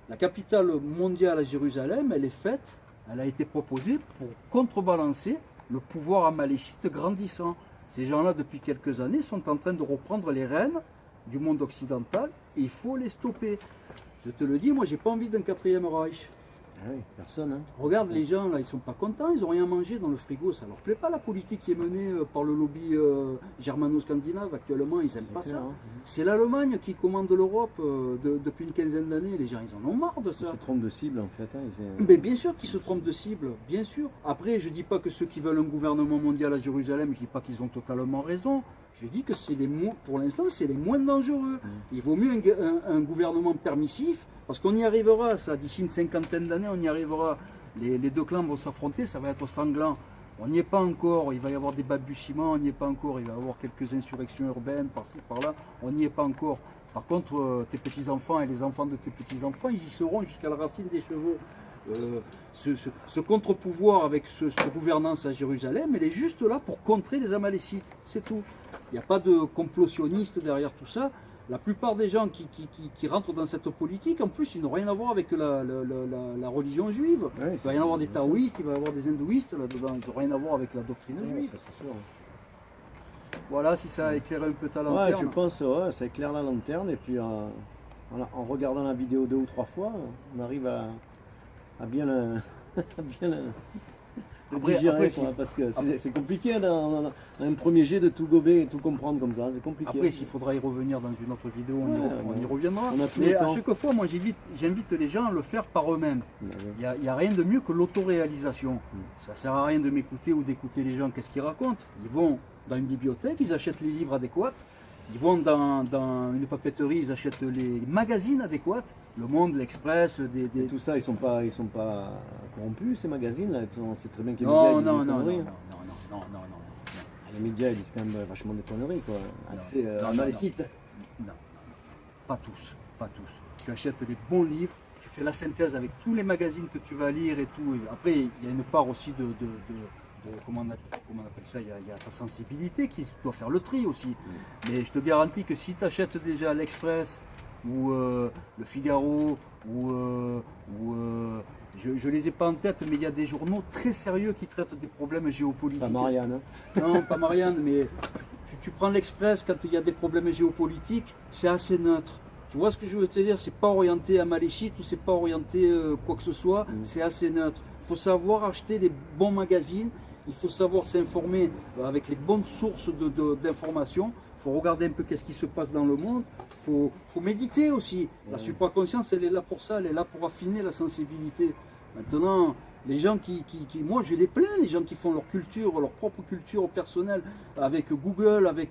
La capitale mondiale à Jérusalem, elle est faite, elle a été proposée pour contrebalancer le pouvoir amalécite grandissant. Ces gens-là, depuis quelques années, sont en train de reprendre les rênes du monde occidental et il faut les stopper. Je te le dis, moi, j'ai pas envie d'un 4e Reich. Ah oui, personne. Hein. Regarde les gens là, ils sont pas contents, ils ont rien mangé dans le frigo, ça leur plaît pas la politique qui est menée par le lobby germano-scandinave actuellement, ils aiment pas clair, ça. hein. C'est l'Allemagne qui commande l'Europe depuis une quinzaine d'années, les gens ils en ont marre de Ils ça. se trompent de cible en fait. Hein. Mais bien sûr qu'ils se trompent de cible, bien sûr. Après, je dis pas que ceux qui veulent un gouvernement mondial à Jérusalem, je dis pas qu'ils ont totalement raison. Je dis que pour l'instant, c'est les moins dangereux. Il vaut mieux un gouvernement permissif, parce qu'on y arrivera, ça, d'ici une cinquantaine d'années, on y arrivera. Les deux clans vont s'affronter, ça va être sanglant. On n'y est pas encore, il va y avoir des balbutiements, on n'y est pas encore, il va y avoir quelques insurrections urbaines par-ci, par-là, on n'y est pas encore. Par contre, tes petits-enfants et les enfants de tes petits-enfants, ils y seront jusqu'à la racine des cheveux. Ce contre-pouvoir avec cette gouvernance à Jérusalem, elle est juste là pour contrer les amalécites, c'est tout. Il n'y a pas de complotionnistes derrière tout ça. La plupart des gens qui rentrent dans cette politique, en plus, ils n'ont rien à voir avec la religion juive. Ouais, il va y en avoir des taoïstes, il va y avoir des hindouistes là-dedans. Ils n'ont rien à voir avec la doctrine juive. Ça, c'est sûr. Voilà, si ça éclaire un peu ta Ouais, lanterne. je pense, ça éclaire la lanterne et puis en regardant la vidéo 2 ou 3 fois, on arrive à bien le digérer, quoi, parce que c'est compliqué dans un premier jet de tout gober et tout comprendre comme ça, c'est compliqué. Après, s'il faudra y revenir dans une autre vidéo, on y reviendra. On a tout Mais le à temps. chaque fois, moi j'invite les gens à le faire par eux-mêmes. Il n'y a rien de mieux que l'autoréalisation. Ça ne sert à rien de m'écouter ou d'écouter les gens, qu'est-ce qu'ils racontent. Ils vont dans une bibliothèque, ils achètent les livres adéquats. Ils vont dans une papeterie, ils achètent les magazines adéquats, Le Monde, l'Express, Et tout ça, ils sont pas corrompus, ces magazines-là. C'est très bien que les Non, médias non, disent des non, non, conneries. non. Les médias ils disent quand même vachement de conneries, quoi. Accès non, à non, les sites. Non, pas tous. Tu achètes les bons livres, tu fais la synthèse avec tous les magazines que tu vas lire et tout. Et après, il y a une part aussi de comment on appelle ça, il y a ta sensibilité qui doit faire le tri aussi. Mais je te garantis que si tu achètes déjà l'Express ou le Figaro ou je ne les ai pas en tête, mais il y a des journaux très sérieux qui traitent des problèmes géopolitiques. Pas Marianne. Hein. Non, pas Marianne, mais tu prends l'Express, quand il y a des problèmes géopolitiques, c'est assez neutre. Tu vois ce que je veux te dire? C'est pas orienté à Maléchite ou c'est pas orienté quoi que ce soit, c'est assez neutre. Il faut savoir acheter les bons magazines, il faut savoir s'informer avec les bonnes sources d'informations, il faut regarder un peu qu'est-ce qui se passe dans le monde, il faut méditer aussi. La supraconscience, elle est là pour ça, elle est là pour affiner la sensibilité. Maintenant, les gens moi je les plains, les gens qui font leur culture, leur propre culture personnelle, avec Google, avec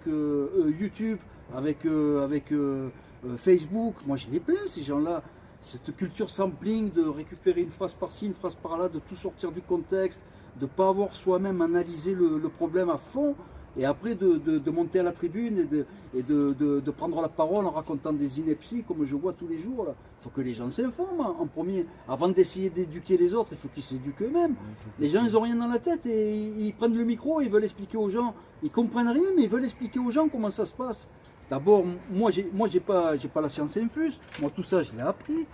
YouTube, avec Facebook, moi je les plains ces gens-là. Cette culture sampling, de récupérer une phrase par-ci, une phrase par-là, de tout sortir du contexte, de ne pas avoir soi-même analysé le problème à fond, et après de monter à la tribune et de prendre la parole en racontant des inepties comme je vois tous les jours. Il faut que les gens s'informent en premier. Avant d'essayer d'éduquer les autres, il faut qu'ils s'éduquent eux-mêmes. Les gens, ils n'ont rien dans la tête et ils prennent le micro, ils veulent expliquer aux gens. Ils comprennent rien, mais ils veulent expliquer aux gens comment ça se passe. D'abord, moi, j'ai pas la science infuse. Moi, tout ça, je l'ai appris.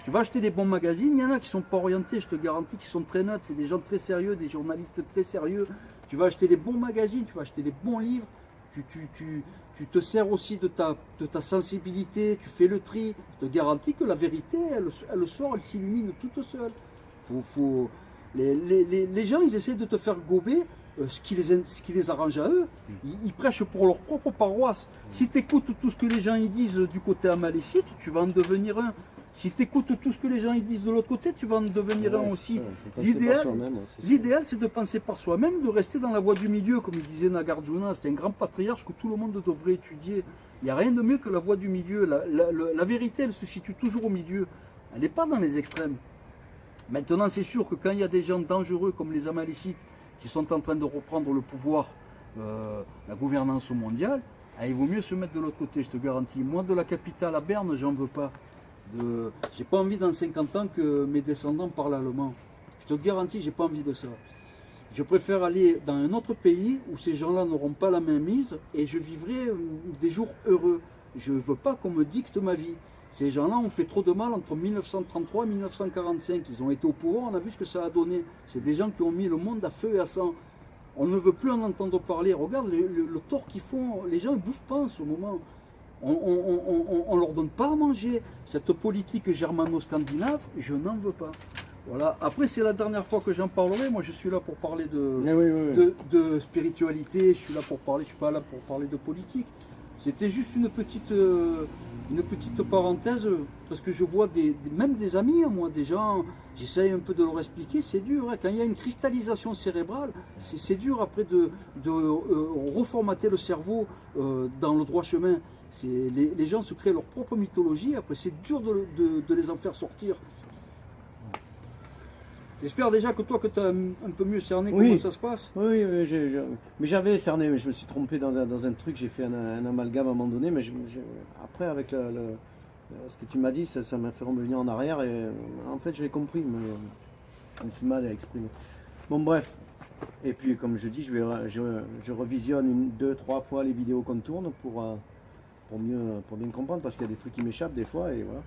Tu vas acheter des bons magazines, il y en a qui ne sont pas orientés, je te garantis, qui sont très neutres. C'est des gens très sérieux, des journalistes très sérieux. Tu vas acheter des bons magazines, tu vas acheter des bons livres. Tu te sers aussi de ta sensibilité, tu fais le tri. Je te garantis que la vérité, elle sort, elle s'illumine toute seule. Les gens, ils essaient de te faire gober ce qui les arrange à eux. Ils prêchent pour leur propre paroisse. Si tu écoutes tout ce que les gens ils disent du côté amalécite, tu vas en devenir un. Si tu écoutes tout ce que les gens ils disent de l'autre côté, tu vas en devenir un aussi. L'idéal, c'est de penser par soi-même, de rester dans la voie du milieu, comme il disait Nagarjuna. C'est un grand patriarche que tout le monde devrait étudier. Il n'y a rien de mieux que la voie du milieu. La vérité, elle se situe toujours au milieu. Elle n'est pas dans les extrêmes. Maintenant, c'est sûr que quand il y a des gens dangereux comme les amalécites qui sont en train de reprendre le pouvoir, la gouvernance mondiale, il vaut mieux se mettre de l'autre côté, je te garantis. Moi, de la capitale à Berne, j'en veux pas. J'ai pas envie dans 50 ans que mes descendants parlent allemand. Je te garantis, j'ai pas envie de ça. Je préfère aller dans un autre pays où ces gens-là n'auront pas la main mise et je vivrai des jours heureux. Je veux pas qu'on me dicte ma vie. Ces gens-là ont fait trop de mal entre 1933 et 1945. Ils ont été au pouvoir, on a vu ce que ça a donné. C'est des gens qui ont mis le monde à feu et à sang. On ne veut plus en entendre parler. Regarde le tort qu'ils font. Les gens ne bouffent pas en ce moment. On ne leur donne pas à manger. Cette politique germano-scandinave, je n'en veux pas. Voilà. Après, c'est la dernière fois que j'en parlerai. Moi, je suis là pour parler de spiritualité. Je suis là pour parler. Je suis pas là pour parler de politique. C'était juste une petite parenthèse, parce que je vois même des amis à moi, des gens, j'essaye un peu de leur expliquer, c'est dur. Hein. Quand il y a une cristallisation cérébrale, c'est dur après de reformater le cerveau dans le droit chemin. Les gens se créent leur propre mythologie, après c'est dur de les en faire sortir. J'espère déjà que toi, que tu as un peu mieux cerné comment ça se passe. Oui, mais j'avais cerné, mais je me suis trompé dans un truc, j'ai fait un amalgame à un moment donné, mais après, avec ce que tu m'as dit, ça m'a fait revenir en arrière, et en fait, j'ai compris, mais je me suis mal à exprimer. Bon, bref. Et puis, comme je dis, je revisionne 2-3 fois les vidéos qu'on tourne pour bien comprendre, parce qu'il y a des trucs qui m'échappent des fois, et voilà.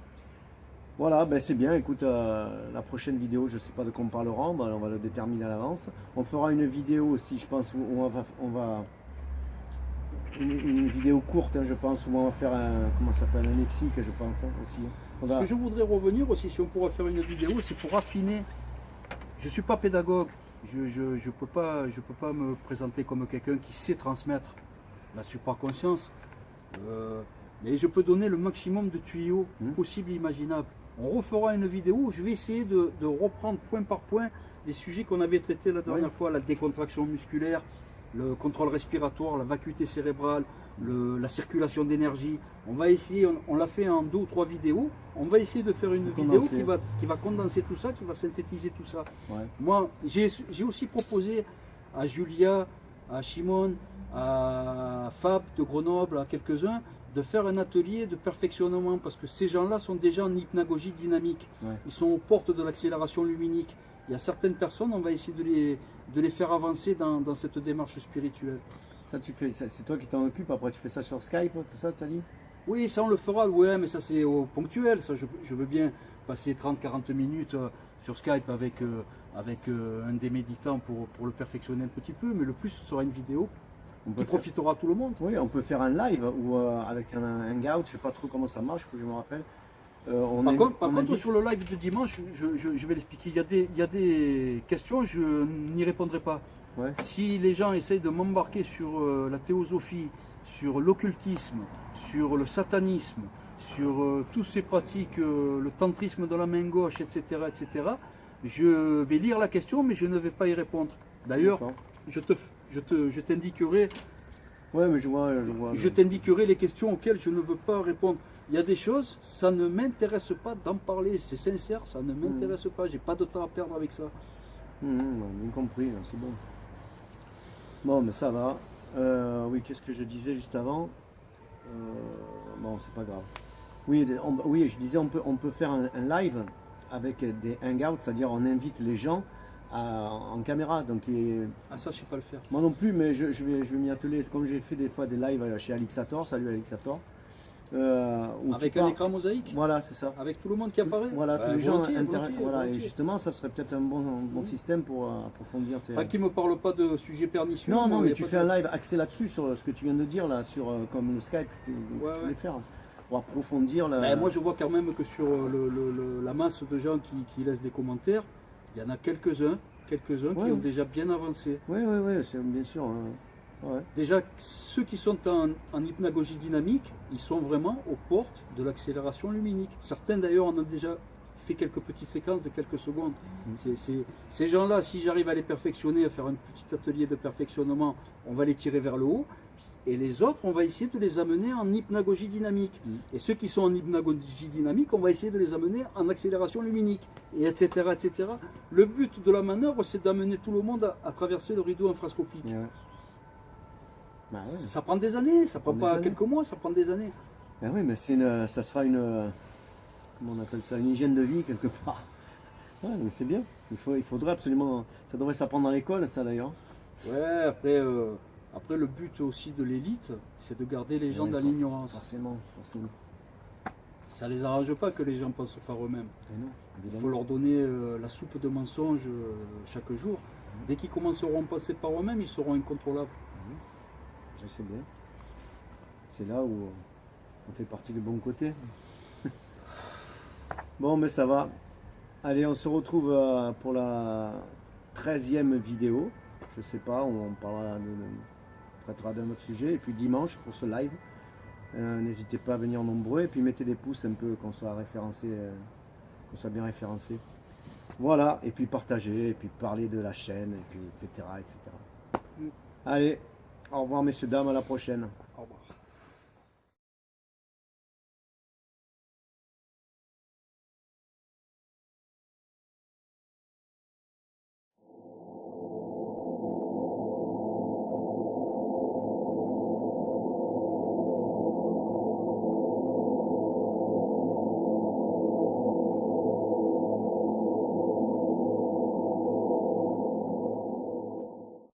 Voilà, ben c'est bien, écoute, la prochaine vidéo, je ne sais pas de quoi on parlera, on va le déterminer à l'avance. On fera une vidéo aussi, je pense, où on va une vidéo courte, hein, je pense, où on va faire un lexique, je pense, hein, aussi. Ce que je voudrais revenir aussi, si on pourrait faire une vidéo, c'est pour affiner. Je ne suis pas pédagogue, je peux pas me présenter comme quelqu'un qui sait transmettre la supraconscience, mais je peux donner le maximum de tuyaux possibles et imaginables. On refera une vidéo où je vais essayer de reprendre point par point les sujets qu'on avait traités la dernière fois, la décontraction musculaire, le contrôle respiratoire, la vacuité cérébrale, la circulation d'énergie. On va essayer, on l'a fait en 2 ou 3 vidéos, on va essayer de faire une vidéo qui va condenser tout ça, qui va synthétiser tout ça. Ouais. Moi, j'ai aussi proposé à Julia, à Shimon, à Fab de Grenoble, à quelques-uns, de faire un atelier de perfectionnement, parce que ces gens-là sont déjà en hypnagogie dynamique. Ouais. Ils sont aux portes de l'accélération luminique. Il y a certaines personnes, on va essayer de les faire avancer dans cette démarche spirituelle. Ça, c'est toi qui t'en occupes, après tu fais ça sur Skype, tout ça, tu as dit? Oui, ça on le fera, ouais, mais ça c'est ponctuel, ça je veux bien. passer 30-40 minutes sur Skype avec un des méditants pour le perfectionner un petit peu, mais le plus ce sera une vidéo On peut qui profitera à tout le monde. Oui, on peut faire un live ou avec un hangout, je sais pas trop comment ça marche, il faut que je me rappelle. Par contre, sur le live de dimanche, je vais l'expliquer. Il y a des questions, je n'y répondrai pas. Ouais. Si les gens essayent de m'embarquer sur la théosophie, sur l'occultisme, sur le satanisme, sur toutes ces pratiques, le tantrisme de la main gauche, etc., je vais lire la question, mais je ne vais pas y répondre. D'ailleurs, D'accord. je t'indiquerai. Ouais, mais je vois. Je t'indiquerai les questions auxquelles je ne veux pas répondre. Il y a des choses, ça ne m'intéresse pas d'en parler, c'est sincère, ça ne m'intéresse pas, j'ai pas de temps à perdre avec ça. Bien compris, c'est bon. Bon, mais ça va. Oui, qu'est-ce que je disais juste avant? Bon, c'est pas grave. Oui, oui, je disais, on peut faire un live avec des hangouts, c'est-à-dire on invite les gens en caméra. Donc, Ah, ça, je sais pas le faire. moi non plus, mais je vais m'y atteler. Comme j'ai fait des fois des lives chez Alixator, salut Alixator. Avec un écran mosaïque. Voilà, c'est ça. Avec tout le monde qui apparaît. Voilà, tous les gens volontiers, voilà, et volontier. justement, ça serait peut-être un bon système pour approfondir tes. Pas qui me parle pas de sujets pernicieux. Non, moi, mais y a tu pas fais de- un live axé là-dessus, sur ce que tu viens de dire, là, sur comme le Skype, tu Ouais, voulais faire, pour approfondir la. Ben, moi, je vois quand même que sur la masse de gens qui laissent des commentaires, il y en a quelques-uns qui Ouais. ont déjà bien avancé. Oui, c'est bien sûr. Ouais. Déjà, ceux qui sont en hypnagogie dynamique, ils sont vraiment aux portes de l'accélération luminique. Certains d'ailleurs en ont déjà fait quelques petites séquences de quelques secondes. Ces gens-là, si j'arrive à les perfectionner, à faire un petit atelier de perfectionnement, on va les tirer vers le haut. Et les autres, on va essayer de les amener en hypnagogie dynamique. Et ceux qui sont en hypnagogie dynamique, on va essayer de les amener en accélération luminique, et etc., etc. Le but de la manœuvre, c'est d'amener tout le monde à traverser le rideau infrascopique. Ouais. Bah ouais. Ça prend des années, ça prend Des pas années. quelques mois, ça prend des années. Ben oui, mais ça sera comment on appelle ça, une hygiène de vie quelque part. Ouais, mais c'est bien. Il faudrait absolument, ça devrait s'apprendre à l'école, ça d'ailleurs. Ouais, après le but aussi de l'élite, c'est de garder les gens Ouais, dans l'ignorance. Forcément. Ça les arrange pas que les gens pensent par eux-mêmes. Et non, Il évidemment. faut leur donner la soupe de mensonges chaque jour. Dès qu'ils commenceront à penser par eux-mêmes, ils seront incontrôlables. Je sais bien. C'est là où on fait partie du bon côté. Bon, mais ça va. Allez, on se retrouve pour la 13e vidéo. Je sais pas, on parlera traitera d'un autre sujet. Et puis dimanche pour ce live. N'hésitez pas à venir nombreux et puis mettez des pouces un peu, qu'on soit référencé, qu'on soit bien référencé. Voilà, et puis partagez, et puis parler de la chaîne, et puis etc. Allez, au revoir messieurs, dames, à la prochaine. Au revoir.